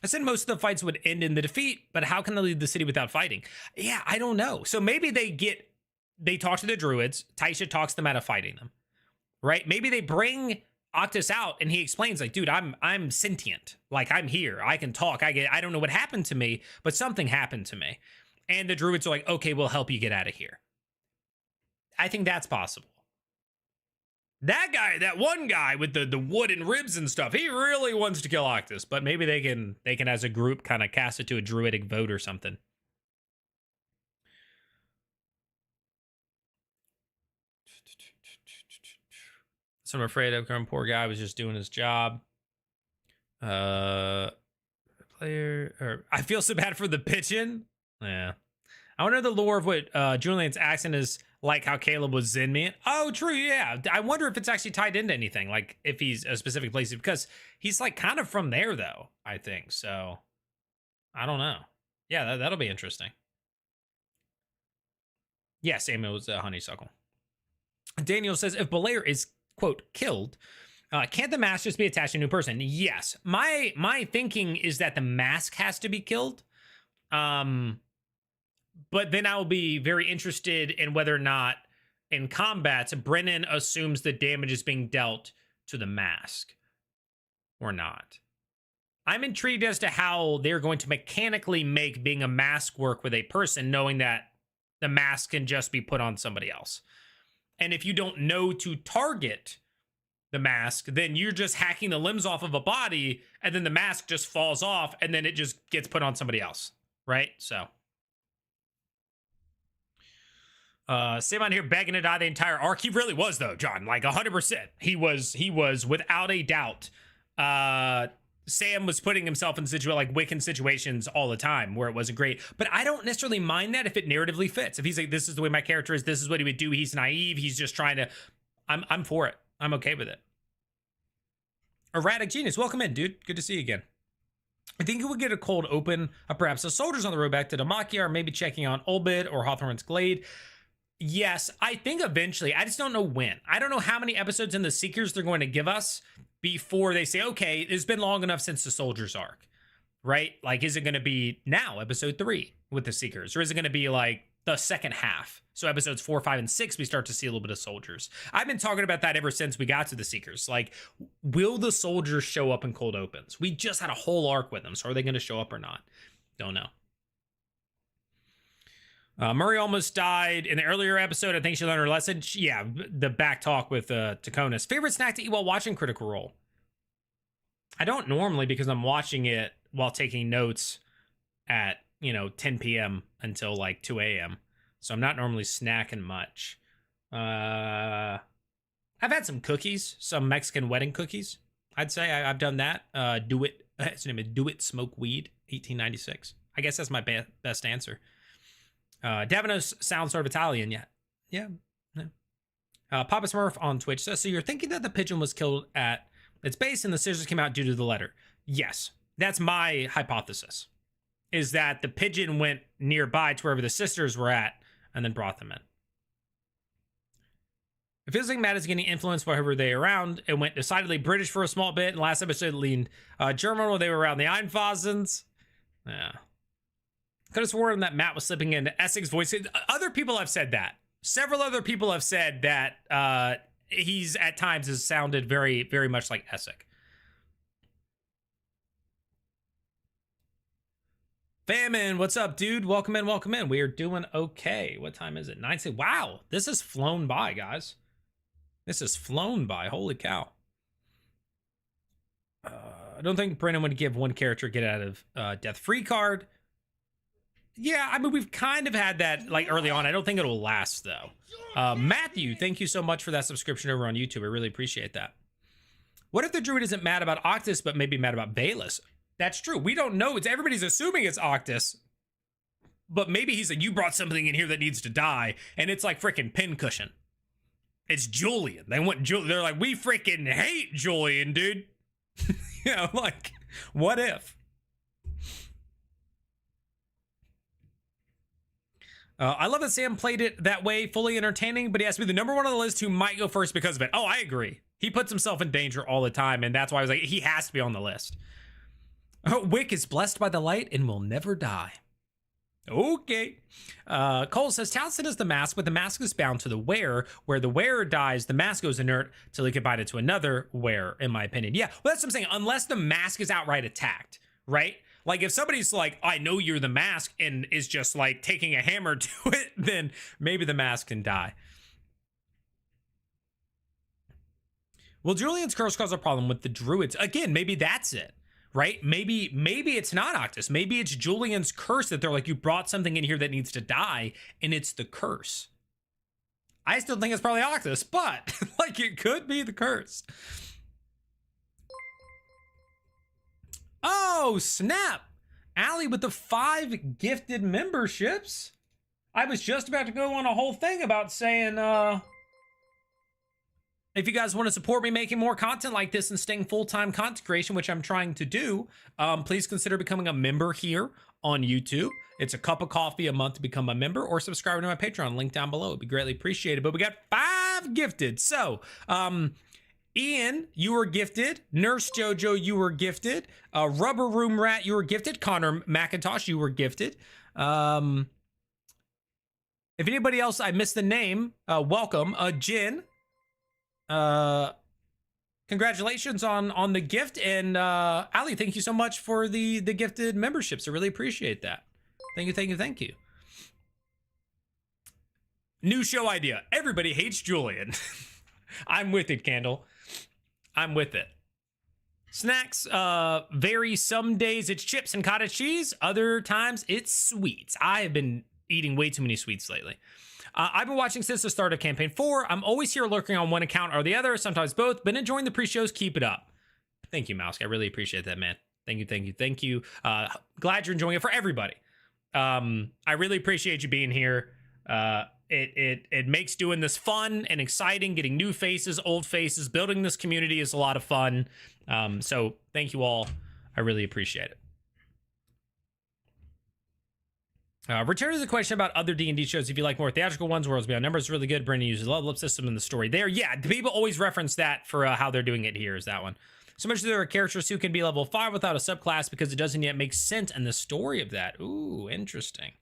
I said most of the fights would end in the defeat, but how can they leave the city without fighting? Yeah, I don't know. So maybe they talk to the druids. Taisha talks them out of fighting them, right? Maybe they bring Octus out and he explains, like, dude, I'm sentient. Like, I'm here. I can talk. I don't know what happened to me, but something happened to me. And the druids are like, okay, we'll help you get out of here. I think that's possible. That one guy with the wood and ribs and stuff, he really wants to kill Octus, but maybe they can as a group kind of cast it to a druidic vote or something. So I'm afraid of poor guy was just doing his job. I feel so bad for the pigeon. Yeah. I wonder the lore of what Julian's accent is like, how Caleb was Zen man. Oh, true, yeah. I wonder if it's actually tied into anything, like if he's a specific place, because he's like kind of from there though, I think. So I don't know. Yeah, that'll be interesting. Yeah, Samuel was a honeysuckle. Daniel says, if Belair is, quote, killed, can't the mask just be attached to a new person? Yes. My thinking is that the mask has to be killed. But then I will be very interested in whether or not in combats, Brennan assumes the damage is being dealt to the mask or not. I'm intrigued as to how they're going to mechanically make being a mask work with a person, knowing that the mask can just be put on somebody else. And if you don't know to target the mask, then you're just hacking the limbs off of a body, and then the mask just falls off, and then it just gets put on somebody else, right? So Sam on here begging to die the entire arc. He really was, though, John. Like 100%. He was without a doubt. Sam was putting himself in like Wiccan situations all the time where it wasn't great. But I don't necessarily mind that if it narratively fits. If he's like, this is the way my character is, this is what he would do. He's naive. He's just trying to. I'm for it. I'm okay with it. Erratic Genius, welcome in, dude. Good to see you again. I think it would get a cold open of perhaps the soldiers on the road back to Demakia, or maybe checking on Olbid or Hawthorne's Glade. Yes, I think eventually. I just don't know when. I don't know how many episodes in the Seekers they're going to give us before they say, okay, it's been long enough since the soldiers arc, right? Like, is it going to be now, episode 3 with the Seekers? Or is it going to be like the second half? So episodes 4, 5, and 6, we start to see a little bit of soldiers. I've been talking about that ever since we got to the Seekers. Like, will the soldiers show up in cold opens? We just had a whole arc with them. So are they going to show up or not? Don't know. Murray almost died in the earlier episode. I think she learned her lesson. Yeah, the back talk with Taconis. Favorite snack to eat while watching Critical Role? I don't normally, because I'm watching it while taking notes at, 10 p.m. until like 2 a.m. So I'm not normally snacking much. I've had some cookies, some Mexican wedding cookies. I'd say I've done that. Do It, its name is Do It Smoke Weed, 1896. I guess that's my best answer. Davino's sounds sort of Italian, yeah. Papa Smurf on Twitch says, so you're thinking that the pigeon was killed at its base and the scissors came out due to the letter? Yes, that's my hypothesis, is that the pigeon went nearby to wherever the sisters were at and then brought them in. It feels like Matt is getting influenced by whoever they are around. It went decidedly British for a small bit, and last episode it leaned German when they were around the Einfasens. Yeah. Could have sworn that Matt was slipping into Essex voice. Other people have said that. Several other people have said that he's at times has sounded very, very much like Essex. Famine, what's up, dude? Welcome in, welcome in. We are doing okay. What time is it? 9. Wow, this has flown by, guys. This has flown by. Holy cow. I don't think Brennan would give one character get out of death free card. Yeah, I mean, we've kind of had that like early on. I don't think it'll last though. Matthew, thank you so much for that subscription over on YouTube. I really appreciate that. What if the druid isn't mad about Octus, but maybe mad about Bayless? That's true. We don't know. Everybody's assuming it's Octus, but maybe he's like, you brought something in here that needs to die, and it's like freaking pincushion. It's Julian. They want Julian. They're like, we freaking hate Julian, dude. Like, what if? I love that Sam played it that way, fully entertaining, but he has to be the number one on the list who might go first because of it. Oh, I agree. He puts himself in danger all the time, and that's why I was like, he has to be on the list. Wick is blessed by the light and will never die. Okay. Cole says, Townsend is the mask, but the mask is bound to the wearer. Where the wearer dies, the mask goes inert till he can bind it to another wearer, in my opinion. Yeah, well, that's what I'm saying. Unless the mask is outright attacked, right? Like, if somebody's like, I know you're the mask, and is just, like, taking a hammer to it, then maybe the mask can die. Will Julian's curse cause a problem with the druids? Again, maybe that's it, right? Maybe it's not Octus. Maybe it's Julian's curse that they're like, you brought something in here that needs to die, and it's the curse. I still think it's probably Octus, but, like, it could be the curse. Oh, snap. Allie with the 5 gifted memberships. I was just about to go on a whole thing about saying, if you guys want to support me making more content like this and staying full-time content creation, which I'm trying to do, please consider becoming a member here on YouTube. It's a cup of coffee a month to become a member, or subscribe to my Patreon, link down below. It'd be greatly appreciated. But we got 5 gifted. So, Ian, you were gifted. Nurse Jojo, you were gifted. Rubber Room Rat, you were gifted. Connor McIntosh, you were gifted. If anybody else, I missed the name, welcome. Jin, congratulations on the gift. And Ali, thank you so much for the gifted memberships. I really appreciate that. Thank you, thank you, thank you. New show idea. Everybody hates Julian. I'm with it, Candle. I'm with it. Snacks vary. Some days it's chips and cottage cheese. Other times it's sweets. I have been eating way too many sweets lately. I've been watching since the start of campaign 4. I'm always here lurking on one account or the other, sometimes both. Been enjoying the pre-shows. Keep it up. Thank you, Mouse. I really appreciate that, man. Thank you, thank you, thank you. Glad you're enjoying it for everybody. I really appreciate you being here. it makes doing this fun and exciting. Getting new faces, old faces, building this community is a lot of fun. So thank you all. I really appreciate it. Return to the question about other D&D shows. If you like more theatrical ones, Worlds Beyond Numbers is really good. Brendan uses level up system in the story there. Yeah, people always reference that for how they're doing it here, is that one. So much there are characters who can be level 5 without a subclass because it doesn't yet make sense in the story of that. Ooh, interesting.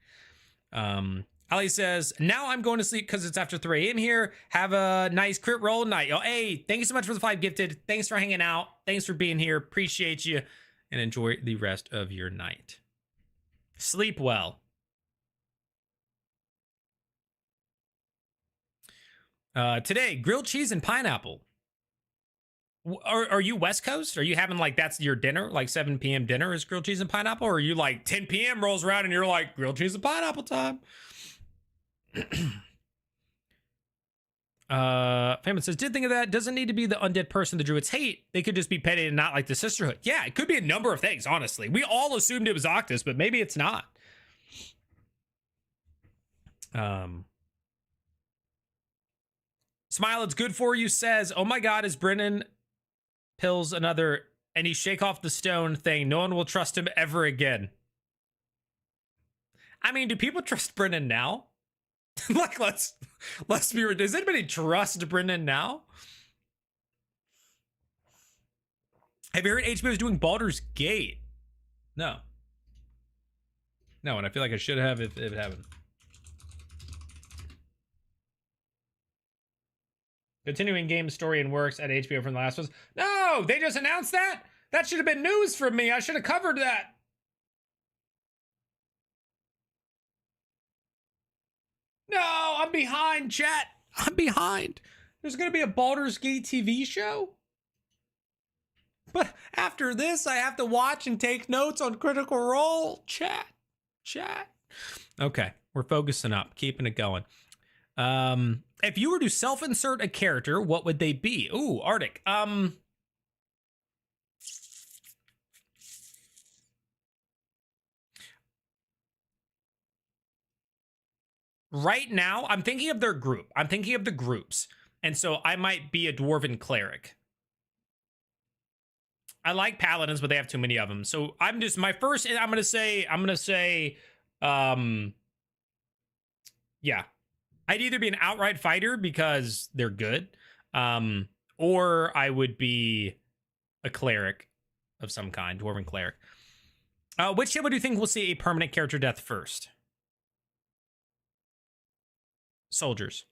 Ali says, now I'm going to sleep because it's after 3 a.m. here. Have a nice crit roll night. Yo, hey, thank you so much for the 5 gifted. Thanks for hanging out. Thanks for being here. Appreciate you. And enjoy the rest of your night. Sleep well. Today, grilled cheese and pineapple. Are you West Coast? Are you having like that's your dinner, like 7 p.m. dinner is grilled cheese and pineapple? Or are you like 10 p.m. rolls around and you're like grilled cheese and pineapple time? Famine says, did think of that. Doesn't need to be the undead person the druids hate. They could just be petty and not like the sisterhood. Yeah, it could be a number of things, honestly. We all assumed it was Octus, but maybe it's not. Smile, it's good for you says, oh my god, is Brennan pills another and he shake off the stone thing? No one will trust him ever again. I mean, do people trust Brennan now? Like, let's be, does anybody trust Brennan now? Have you heard HBO is doing Baldur's Gate? No. No, and I feel like I should have if it happened. Continuing game story and works at HBO from the last ones. No, they just announced that? That should have been news for me. I should have covered that. No, I'm behind, chat. I'm behind. There's going to be a Baldur's Gate TV show? But after this, I have to watch and take notes on Critical Role. Chat. Okay, we're focusing up, keeping it going. If you were to self-insert a character, what would they be? Ooh, Arctic. Right now, I'm thinking of their group. I'm thinking of the groups. And so I might be a dwarven cleric. I like paladins, but they have too many of them. So I'm just, my first, I'm going to say, yeah. I'd either be an outright fighter because they're good, or I would be a cleric of some kind, dwarven cleric. Which one do you think will see a permanent character death first? Soldiers.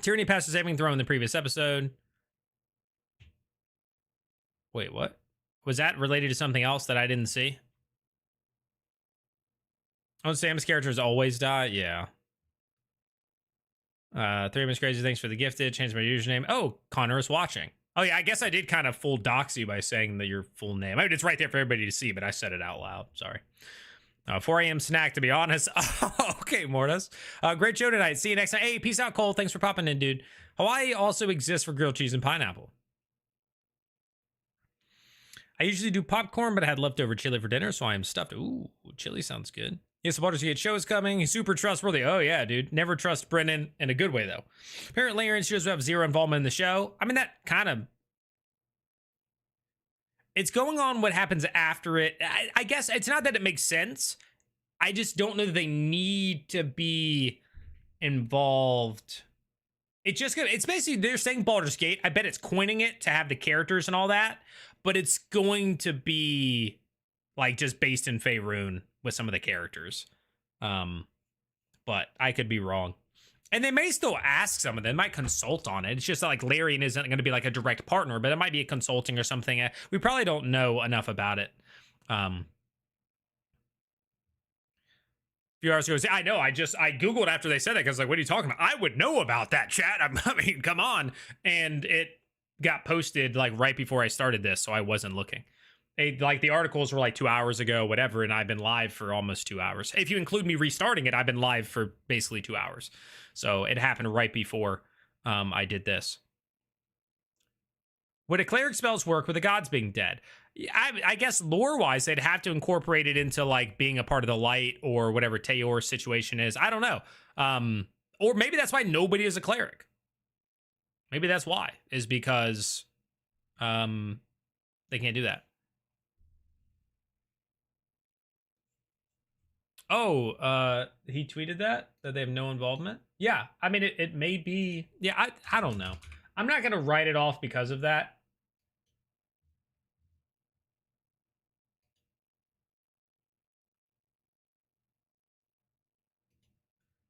Tyranny passed a saving throw in the previous episode. Wait, what? Was that related to something else that I didn't see? Oh, Sam's characters always die? Yeah. 3 Miss Crazy, thanks for the gifted. Change my username. Oh, Connor is watching. Oh, yeah, I guess I did kind of full dox you by saying that your full name. I mean, it's right there for everybody to see, but I said it out loud. Sorry. 4 a.m. snack, to be honest. Okay, Mortis. Great show tonight. See you next time. Hey, peace out, Cole. Thanks for popping in, dude. Hawaii also exists for grilled cheese and pineapple. I usually do popcorn, but I had leftover chili for dinner, so I am stuffed. Ooh, chili sounds good. Yes, the Baldur's Gate show is coming. He's super trustworthy. Oh, yeah, dude. Never trust Brennan in a good way, though. Apparently, Aaron shows have zero involvement in the show. I mean, that kind of... It's going on what happens after it. I guess it's not that it makes sense. I just don't know that they need to be involved. It's basically, they're saying Baldur's Gate. I bet it's coining it to have the characters and all that. But it's going to be like just based in Faerun with some of the characters. But I could be wrong. And they may still ask some of them, might consult on it. It's just like Larian isn't going to be like a direct partner, but it might be a consulting or something. We probably don't know enough about it. A few hours ago, I know, I Googled after they said that because like, what are you talking about? I would know about that, chat. I mean, come on. And it got posted like right before I started this, so I wasn't looking. Like the articles were like 2 hours ago, whatever, and I've been live for almost 2 hours. If you include me restarting it, I've been live for basically 2 hours. So it happened right before I did this. Would a cleric spells work with the gods being dead? I guess lore-wise, they'd have to incorporate it into like being a part of the light or whatever Teor's situation is. I don't know. Or maybe that's why nobody is a cleric. Maybe that's why, is because they can't do that. Oh, he tweeted that they have no involvement. Yeah, I mean, it may be. Yeah, I don't know. I'm not gonna write it off because of that.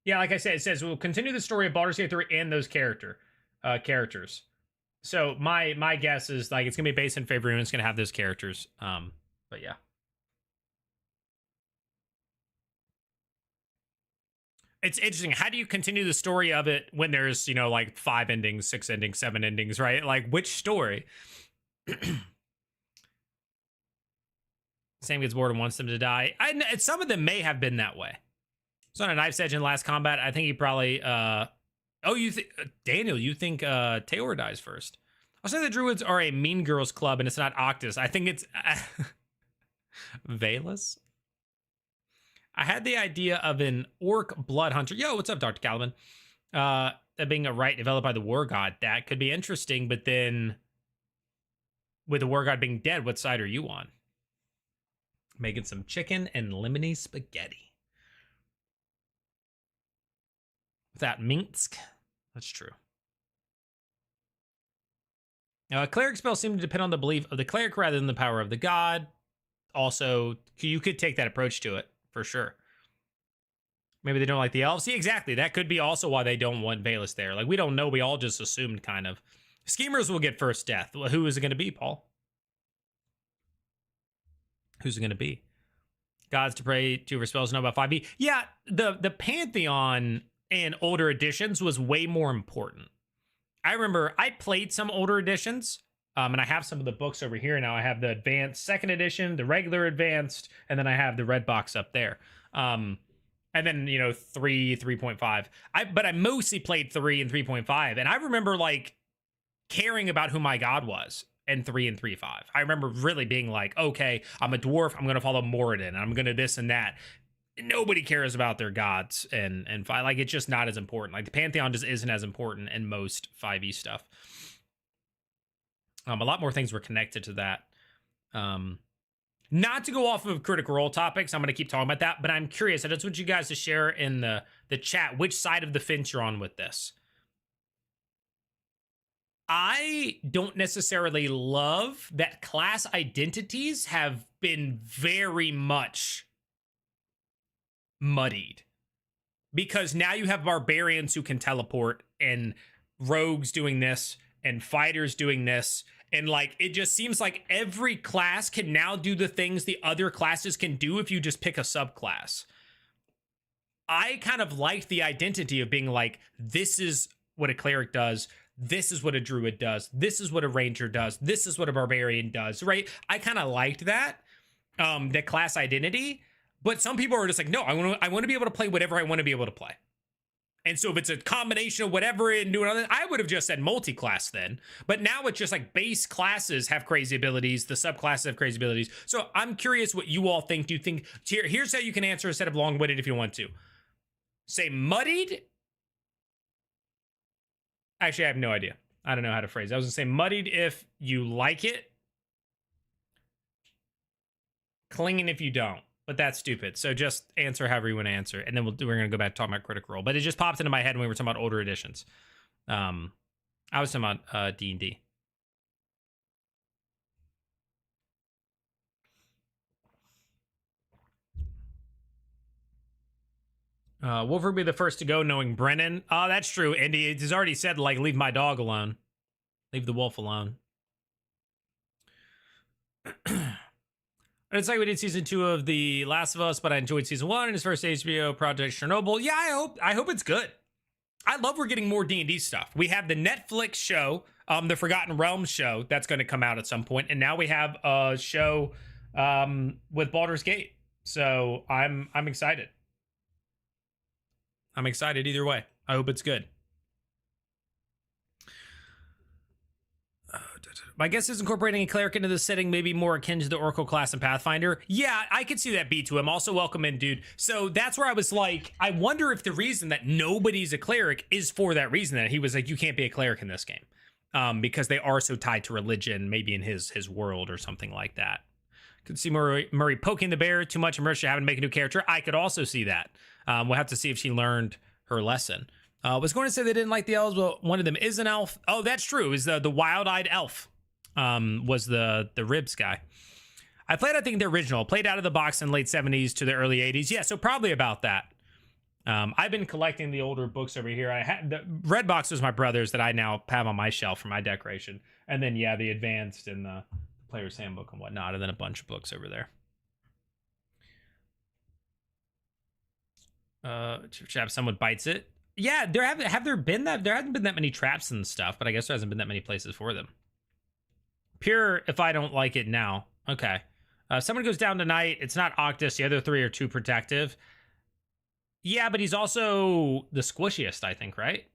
Yeah, like I said, it says we'll continue the story of Baldur's Gate 3 and those characters. So my guess is like it's gonna be based in Faerun. It's gonna have those characters. But yeah. It's interesting. How do you continue the story of it when there's, like 5 endings, 6 endings, 7 endings, right? Like which story? Sam gets bored and wants them to die. Some of them may have been that way. It's on a knife's edge in last combat. I think he probably Daniel, you think Teor dies first. I'll say the Druids are a Mean Girls club and it's not Octus. I think it's Valus. I had the idea of an orc blood hunter. Yo, what's up, Dr. Calvin? That being a right developed by the war god. That could be interesting, but then with the war god being dead, what side are you on? Making some chicken and lemony spaghetti. Without Minsk. That's true. Now, a cleric spell seems to depend on the belief of the cleric rather than the power of the god. Also, you could take that approach to it, for sure. Maybe they don't like the elves. See, exactly. That could be also why they don't want Valus there. Like, we don't know. We all just assumed, kind of. Schemers will get first death. Well, who is it going to be, Paul? Who's it going to be? Gods to pray to for spells know about 5e. Yeah, the Pantheon in older editions was way more important. I remember I played some older editions, and I have some of the books over here now. I have the advanced 2nd edition, the regular advanced, and then I have the red box up there. And then, 3, 3.5. But I mostly played 3 and 3.5, and I remember like caring about who my god was in 3 and 3.5. I remember really being like, okay, I'm a dwarf, I'm gonna follow Moradin, I'm gonna this and that. Nobody cares about their gods and 5. Like, it's just not as important. Like, the Pantheon just isn't as important in most 5e stuff. A lot more things were connected to that. Not to go off of Critical Role topics, I'm going to keep talking about that, but I'm curious. I just want you guys to share in the chat which side of the fence you're on with this. I don't necessarily love that class identities have been very much muddied, because now you have barbarians who can teleport and rogues doing this and fighters doing this, and like it just seems like every class can now do the things the other classes can do if you just pick a subclass. I kind of liked the identity of being like, this is what a cleric does, this is what a druid does, this is what a ranger does, this is what a barbarian does, right? I kind of liked that the class identity. But some people are just like, no, I want to be able to play whatever I want to be able to play. And so if it's a combination of whatever and doing other, I would have just said multi-class then. But now it's just like base classes have crazy abilities, the subclasses have crazy abilities. So I'm curious what you all think. Do you think, here's how you can answer instead of long-winded if you want to. Say muddied. Actually, I have no idea. I don't know how to phrase it. I was going to say muddied if you like it. Clinging if you don't. But that's stupid. So just answer however you want to answer. And then we're going to go back to talking about Critical Role. But it just popped into my head when we were talking about older editions. I was talking about D&D. Wolf would be the first to go knowing Brennan. Oh, that's true. And he's already said, like, leave my dog alone. Leave the wolf alone. It's like we did season 2 of The Last of Us, but I enjoyed season 1 and his first HBO project, Chernobyl. Yeah, I hope it's good. I love we're getting more D&D stuff. We have the Netflix show, the Forgotten Realms show that's going to come out at some point, and now we have a show with Baldur's Gate. So I'm excited. I'm excited either way. I hope it's good. I guess is incorporating a cleric into the setting maybe more akin to the Oracle class in Pathfinder. Yeah, I could see that beat to him. Also, welcome in, dude. So that's where I was like, I wonder if the reason that nobody's a cleric is for that reason, that he was like, you can't be a cleric in this game. Because they are so tied to religion, maybe in his world or something like that. Could see Murray poking the bear too much, and Marisha having to make a new character. I could also see that. We'll have to see if she learned her lesson. Was going to say they didn't like the elves, but one of them is an elf. Oh, that's true. Is the wild-eyed elf was the ribs guy. I played, I think, the original. Played out of the box in late 70s to the early 80s. Yeah, so probably about that. I've been collecting the older books over here. I had the red box was my brother's that I now have on my shelf for my decoration. And then, yeah, the advanced and the player's handbook and whatnot, and then a bunch of books over there. Chap, someone bites it. Yeah, there have there been that there hasn't been that many traps and stuff, but I guess there hasn't been that many places for them. Pure if I don't like it now. Okay. Someone goes down tonight. It's not Octus. The other three are too protective. Yeah, but he's also the squishiest, I think, right?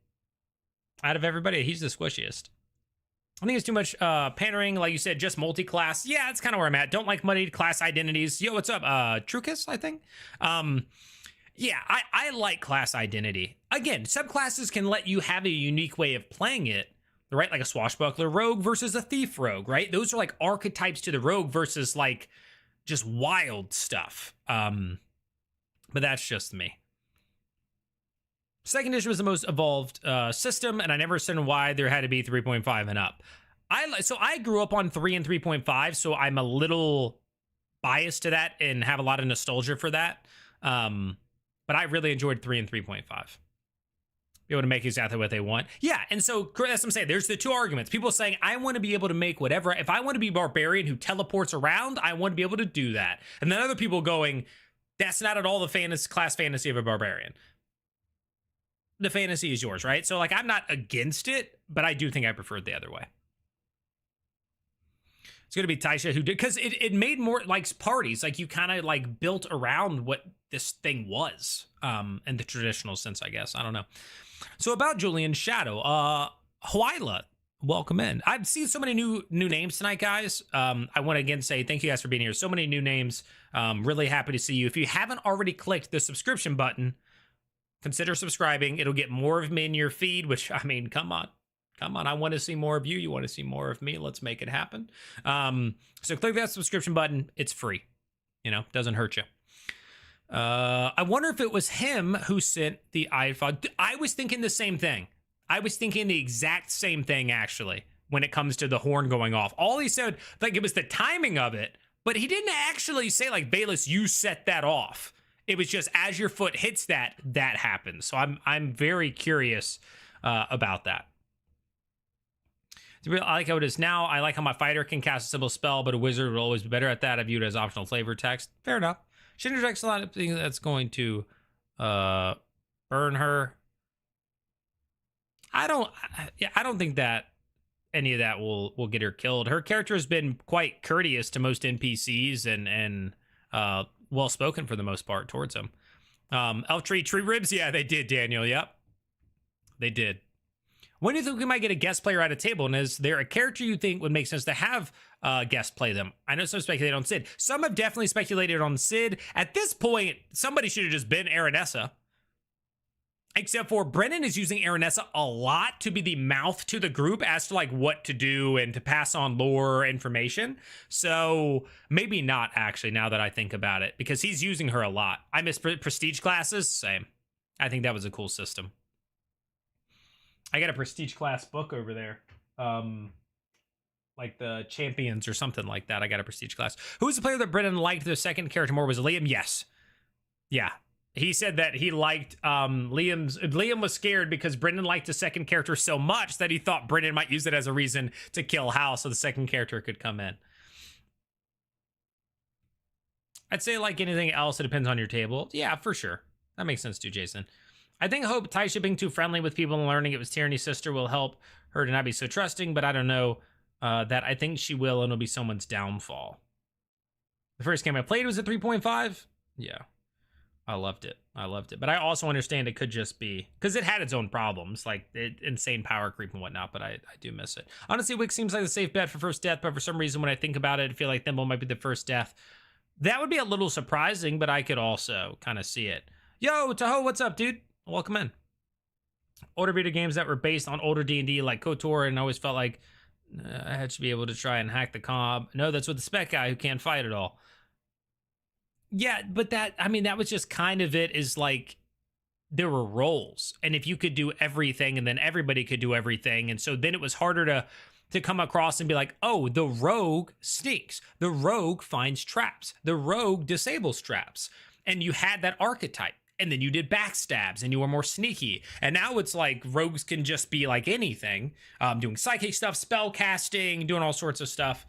Out of everybody, he's the squishiest. I think it's too much pandering, like you said, just multi-class. Yeah, that's kind of where I'm at. Don't like muddied class identities. Yo, what's up? Trucus, I think. Yeah, I like class identity. Again, subclasses can let you have a unique way of playing it, right? Like a swashbuckler rogue versus a thief rogue, right? Those are like archetypes to the rogue versus like just wild stuff. But that's just me. Second edition was the most evolved system, and I never understood why there had to be 3.5 and up. So I grew up on 3 and 3.5, so I'm a little biased to that and have a lot of nostalgia for that. But I really enjoyed 3 and 3.5. Be able to make exactly what they want. Yeah, and so that's what I'm saying. There's the two arguments. People saying, I want to be able to make whatever. If I want to be a barbarian who teleports around, I want to be able to do that. And then other people going, that's not at all the class fantasy of a barbarian. The fantasy is yours, right? So like, I'm not against it, but I do think I preferred the other way. It's going to be Taisha who did, because it made more like parties. Like you kind of like built around what this thing was in the traditional sense, I guess. I don't know. So about Julian Shadow, Huayla, welcome in. I've seen so many new names tonight, guys. I want to again say thank you guys for being here. So many new names. Really happy to see you. If you haven't already clicked the subscription button, consider subscribing. It'll get more of me in your feed, which, I mean, come on. Come on, I want to see more of you. You want to see more of me. Let's make it happen. So click that subscription button. It's free. You know, doesn't hurt you. I wonder if it was him who sent the iPhone. I was thinking the same thing. I was thinking the exact same thing, actually, when it comes to the horn going off. All he said, like, it was the timing of it, but he didn't actually say, like, Bayless, you set that off. It was just as your foot hits that happens. So I'm very curious about that. I like how it is now. I like how my fighter can cast a simple spell, but a wizard will always be better at that. I view it as optional flavor text. Fair enough. She interjects a lot of things that's going to burn her. I don't think that any of that will get her killed. Her character has been quite courteous to most NPCs and well spoken for the most part towards them. Elf tree ribs, yeah, they did, Daniel. Yep, they did. When do you think we might get a guest player at a table? And is there a character you think would make sense to have guest play them? I know some speculate on Sid. Some have definitely speculated on Sid. At this point, somebody should have just been Aranessa. Except for Brennan is using Aranessa a lot to be the mouth to the group as to like what to do and to pass on lore information. So maybe not actually now that I think about it, because he's using her a lot. I miss prestige classes. Same. I think that was a cool system. I got a prestige class book over there. Like the champions or something like that. I got a prestige class. Who's the player that Brennan liked the second character more? Was it Liam? Yes. Yeah. He said that he liked Liam was scared because Brennan liked the second character so much that he thought Brennan might use it as a reason to kill Hal so the second character could come in. I'd say like anything else, it depends on your table. Yeah, for sure. That makes sense too, Jason. I hope Taisha being too friendly with people and learning it was Tyranny's sister will help her to not be so trusting, but I don't know that I think she will and it'll be someone's downfall. The first game I played was a 3.5. Yeah. I loved it. I loved it. But I also understand it could just be because it had its own problems, like insane power creep and whatnot. But I do miss it. Honestly, Wick seems like the safe bet for first death. But for some reason, when I think about it, I feel like Thimble might be the first death. That would be a little surprising, but I could also kind of see it. Yo, Tahoe, what's up, dude? Welcome in. Older video games that were based on older D&D like KOTOR, and I always felt like I had to be able to try and hack the comp. No, that's with the spec guy who can't fight at all. Yeah, but that was just kind of it, is like there were roles. And if you could do everything and then everybody could do everything. And so then it was harder to come across and be like, oh, the rogue sneaks. The rogue finds traps. The rogue disables traps. And you had that archetype. And then you did backstabs and you were more sneaky. And now it's like rogues can just be like anything, doing psychic stuff, spell casting, doing all sorts of stuff.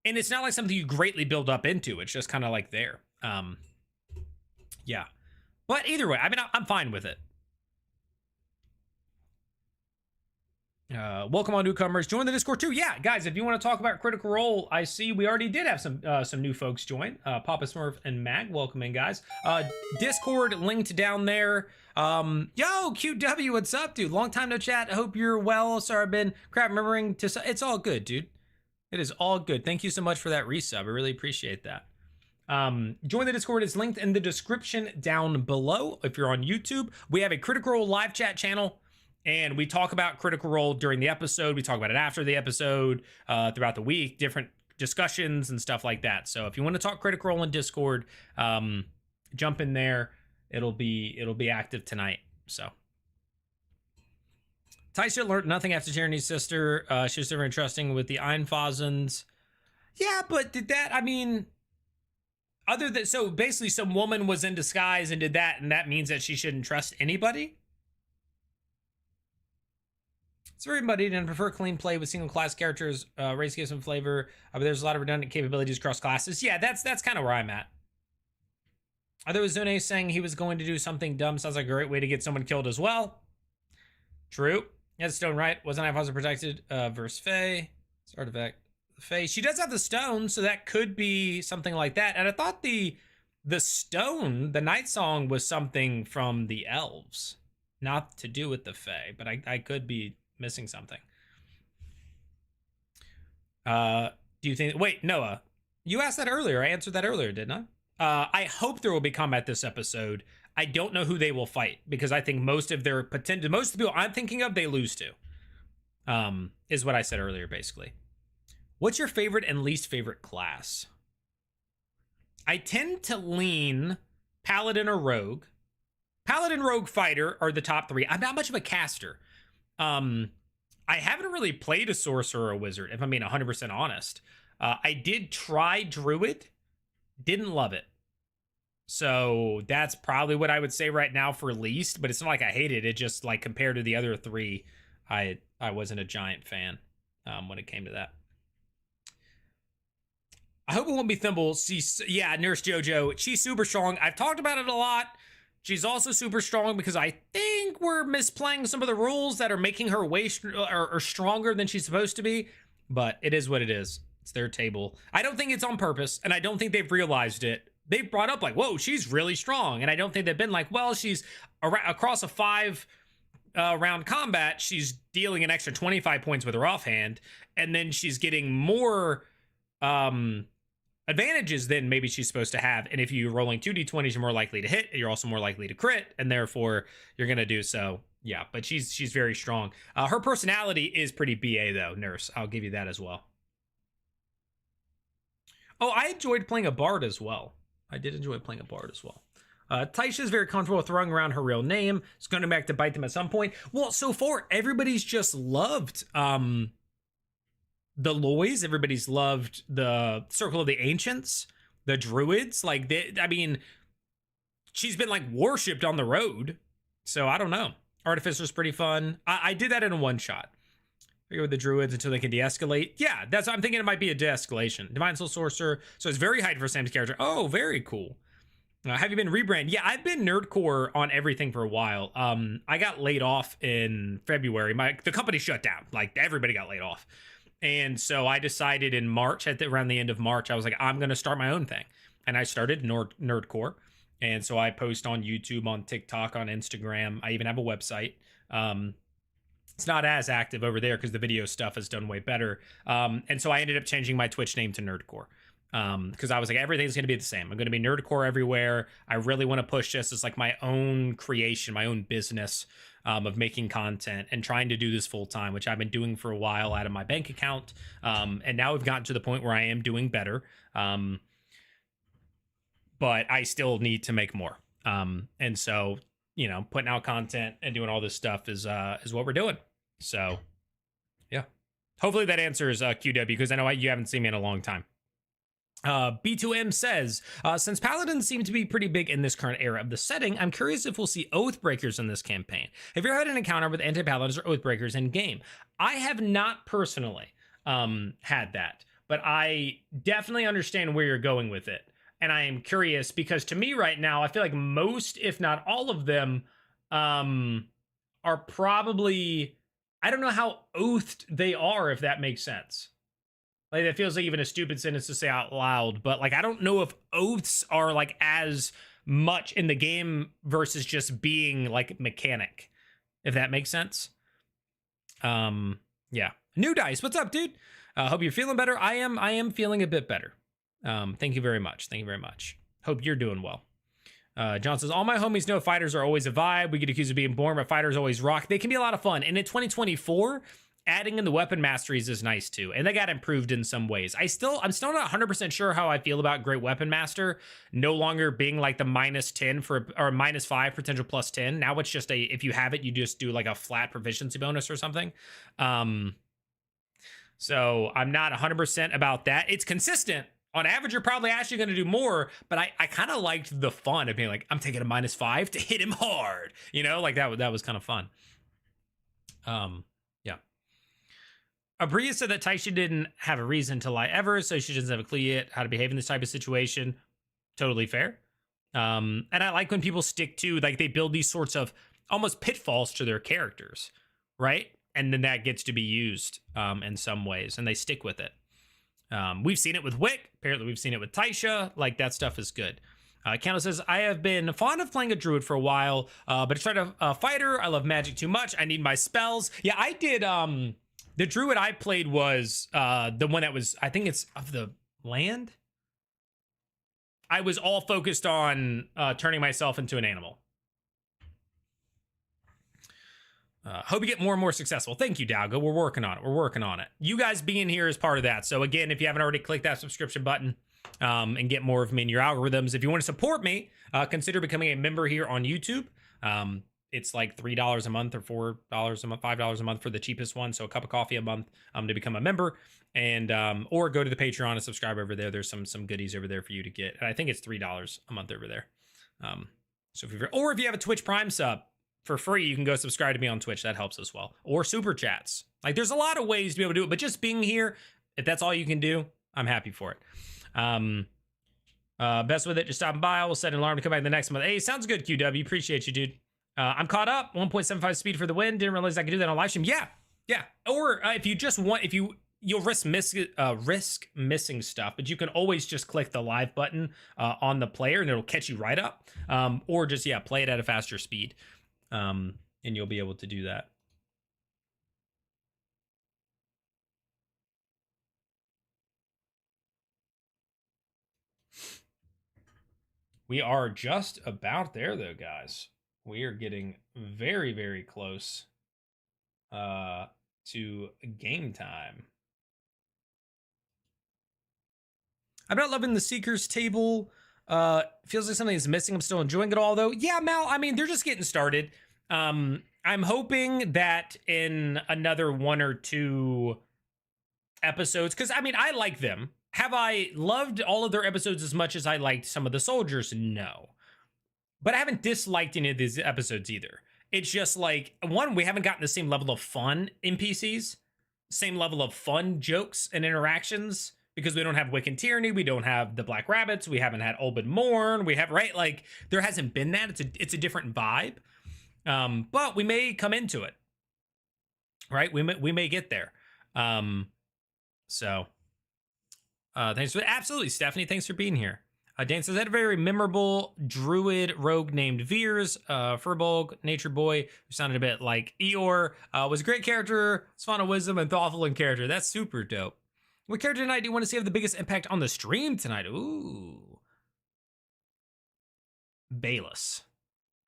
And it's not like something you greatly build up into. It's just kind of like there. Yeah. But either way, I mean, I'm fine with it. Welcome on newcomers. Join the Discord too. Yeah, guys, if you want to talk about Critical Role, I see we already did have some new folks join. Papa Smurf and Mag, welcome in, guys. Discord linked down there. Yo, QW, what's up, dude? Long time no chat. I hope you're well. Sorry, I've been crap remembering to. It's all good, dude. It is all good. Thank you so much for that resub. I really appreciate that. Join the Discord. It's linked in the description down below. If you're on YouTube, we have a Critical Role live chat channel. And we talk about Critical Role during the episode. We talk about it after the episode, throughout the week, different discussions and stuff like that. So if you want to talk Critical Role in Discord, jump in there. It'll be active tonight. So Taisha learned nothing after Tyranny's sister. She was very interesting with the Einfasens. Yeah, but did that? I mean, other than so basically, some woman was in disguise and did that, and that means that she shouldn't trust anybody. It's very muddied and I prefer clean play with single class characters. Race gives some flavor, but there's a lot of redundant capabilities across classes. Yeah, that's kind of where I'm at. Although Zune saying he was going to do something dumb sounds like a great way to get someone killed as well. True. Yeah, the stone right. Wasn't I positive protected? Verse Faye. It's artifact. Faye. She does have the stone, so that could be something like that. And I thought the stone, the night song, was something from the elves. Not to do with the Fae, but I could be missing something. Do you think, wait, Noah, you asked that earlier. I answered that earlier, didn't I? I hope there will be combat this episode. I don't know who they will fight because I think most of the people I'm thinking of, they lose to, is what I said earlier, basically. What's your favorite and least favorite class? I tend to lean Paladin or Rogue. Paladin, Rogue, Fighter are the top three. I'm not much of a caster. I haven't really played a sorcerer or a wizard, if I'm being 100% honest. I did try druid, didn't love it. So that's probably what I would say right now for least, but it's not like I hated it. Just like compared to the other three, I wasn't a giant fan when it came to that. I hope it won't be Thimble. Yeah, Nurse JoJo, she's super strong. I've talked about it a lot. She's also super strong because I think we're misplaying some of the rules that are making her way or stronger than she's supposed to be. But it is what it is. It's their table. I don't think it's on purpose, and I don't think they've realized it. They've brought up like, whoa, she's really strong. And I don't think they've been like, well, she's across a 5 round combat, she's dealing an extra 25 points with her offhand, and then she's getting more advantages than maybe she's supposed to have. And if you're rolling 2d20s, you're more likely to hit. You're also more likely to crit, and therefore you're going to do so. Yeah, but she's very strong. Her personality is pretty BA though, Nurse. I'll give you that as well. Oh, I enjoyed playing a bard as well. I did enjoy playing a bard as well. Taisha is very comfortable with throwing around her real name. It's going to back to bite them at some point. Well, so far, everybody's just loved the Loys. Everybody's loved the Circle of the Ancients, the Druids. Like, I mean, she's been like worshipped on the road. So I don't know. Artificer's pretty fun. I did that in a one shot. I go with the Druids until they can de-escalate. Yeah, that's what I'm thinking. It might be a de-escalation. Divine Soul Sorcerer. So it's very hyped for Sam's character. Oh, very cool. Have you been rebranded? Yeah, I've been nerdcore on everything for a while. I got laid off in February. The company shut down. Like, everybody got laid off. And so I decided in March, around the end of March, I was like, I'm going to start my own thing. and I started Nerdcore. And so I post on YouTube, on TikTok, on Instagram. I even have a website. It's not as active over there because the video stuff has done way better. And so I ended up changing my Twitch name to Nerdcore. Because I was like, everything's going to be the same. I'm going to be Nerdcore everywhere. I really want to push this as like my own creation, my own business of making content and trying to do this full time, which I've been doing for a while out of my bank account. And now we've gotten to the point where I am doing better. But I still need to make more. And so, you know, putting out content and doing all this stuff is what we're doing. So, yeah. Hopefully that answers QW, because I know you haven't seen me in a long time. B2M says, since Paladins seem to be pretty big in this current era of the setting, I'm curious if we'll see Oathbreakers in this campaign. Have you ever had an encounter with anti-Paladins or Oathbreakers in game? I have not personally had that, but I definitely understand where you're going with it. And I am curious because to me right now, I feel like most, if not all of them, are probably, I don't know how oathed they are, if that makes sense. Like, that feels like even a stupid sentence to say out loud, but like, I don't know if oaths are like as much in the game versus just being like mechanic, if that makes sense. Yeah. New Dice, what's up, dude? Hope you're feeling better. I am feeling a bit better. Thank you very much. Thank you very much. Hope you're doing well. John says, all my homies know fighters are always a vibe. We get accused of being boring, but fighters always rock. They can be a lot of fun. And in 2024, adding in the weapon masteries is nice too. And they got improved in some ways. I'm still not 100% sure how I feel about Great Weapon Master no longer being like the -10 for, or -5 potential +10. Now it's just if you have it, you just do like a flat proficiency bonus or something. So I'm not 100% about that. It's consistent. On average, you're probably actually going to do more, but I kind of liked the fun of being like, I'm taking a -5 to hit him hard. You know, like that was kind of fun. Yeah. Abria said that Taisha didn't have a reason to lie ever, so she doesn't have a clue yet how to behave in this type of situation. Totally fair. And I like when people stick to, like, they build these sorts of almost pitfalls to their characters, right? And then that gets to be used in some ways, and they stick with it. We've seen it with Wick. Apparently, we've seen it with Taisha. Like, that stuff is good. Candle says, I have been fond of playing a druid for a while, but to try to fighter, I love magic too much. I need my spells. Yeah, I did. The druid I played was the one that was, I think it's of the land. I was all focused on turning myself into an animal. Hope you get more and more successful. Thank you, Dalgo. We're working on it. We're working on it. You guys being here is part of that. So again, if you haven't already, clicked that subscription button and get more of me in your algorithms. If you want to support me, consider becoming a member here on YouTube. It's like $3 a month or $4 a month, $5 a month for the cheapest one. So a cup of coffee a month to become a member, and or go to the Patreon and subscribe over there. There's some goodies over there for you to get. And I think it's $3 a month over there. So if you have a Twitch Prime sub for free, you can go subscribe to me on Twitch. That helps as well. Or super chats. Like, there's a lot of ways to be able to do it, but just being here, if that's all you can do, I'm happy for it. Best with it, just stopping by. I will set an alarm to come back the next month. Hey, sounds good, QW. Appreciate you, dude. I'm caught up. 1.75 speed for the win. Didn't realize I could do that on live stream. Yeah. Or if you just want, you'll risk missing stuff, but you can always just click the live button on the player and it'll catch you right up. Or just, play it at a faster speed. And you'll be able to do that. We are just about there, though, guys. We are getting very, very close to game time. I'm not loving the Seekers table. Feels like something is missing. I'm still enjoying it all, though. Yeah, Mal, I mean, they're just getting started. I'm hoping that in another 1 or 2 episodes, because, I mean, I like them. Have I loved all of their episodes as much as I liked some of the soldiers? No. But I haven't disliked any of these episodes either. It's just like, one, we haven't gotten the same level of fun NPCs, same level of fun jokes and interactions, because we don't have Wiccan Tyranny, we don't have the Black Rabbits, we haven't had Olbin Morn, we have, right? Like, there hasn't been that. It's a different vibe. But we may come into it, right? We may get there. Thanks for absolutely, Stephanie. Thanks for being here. Dan says, I had a very memorable druid rogue named Veers, Furbolg, Nature Boy, who sounded a bit like Eeyore. Was a great character, fond of wisdom, and thoughtful in character. That's super dope. What character tonight do you want to see have the biggest impact on the stream tonight? Ooh. Bayless.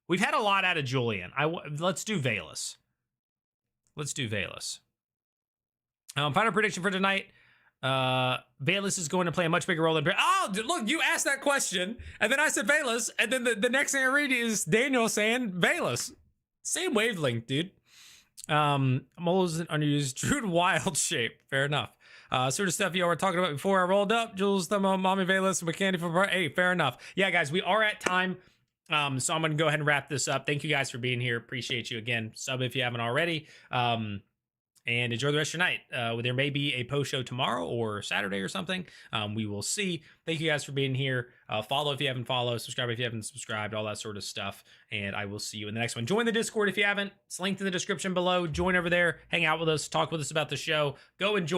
We've had a lot out of Julian. Let's do Valus. Let's do Valus. Final prediction for tonight. Valus is going to play a much bigger role than... Oh, look, you asked that question, and then I said Valus, and then the next thing I read is Daniel saying Valus. Same wavelength, dude. Moles an underused Druid wild shape. Fair enough. Sort of stuff you were talking about before I rolled up. Jules, the Mommy Valus, and Candy for... Hey, fair enough. Yeah, guys, we are at time. So I'm going to go ahead and wrap this up. Thank you guys for being here. Appreciate you again. Sub if you haven't already. And enjoy the rest of your night. There may be a post show tomorrow or Saturday or something. We will see. Thank you guys for being here. Follow if you haven't followed. Subscribe if you haven't subscribed. All that sort of stuff. And I will see you in the next one. Join the Discord if you haven't. It's linked in the description below. Join over there. Hang out with us. Talk with us about the show. Go enjoy.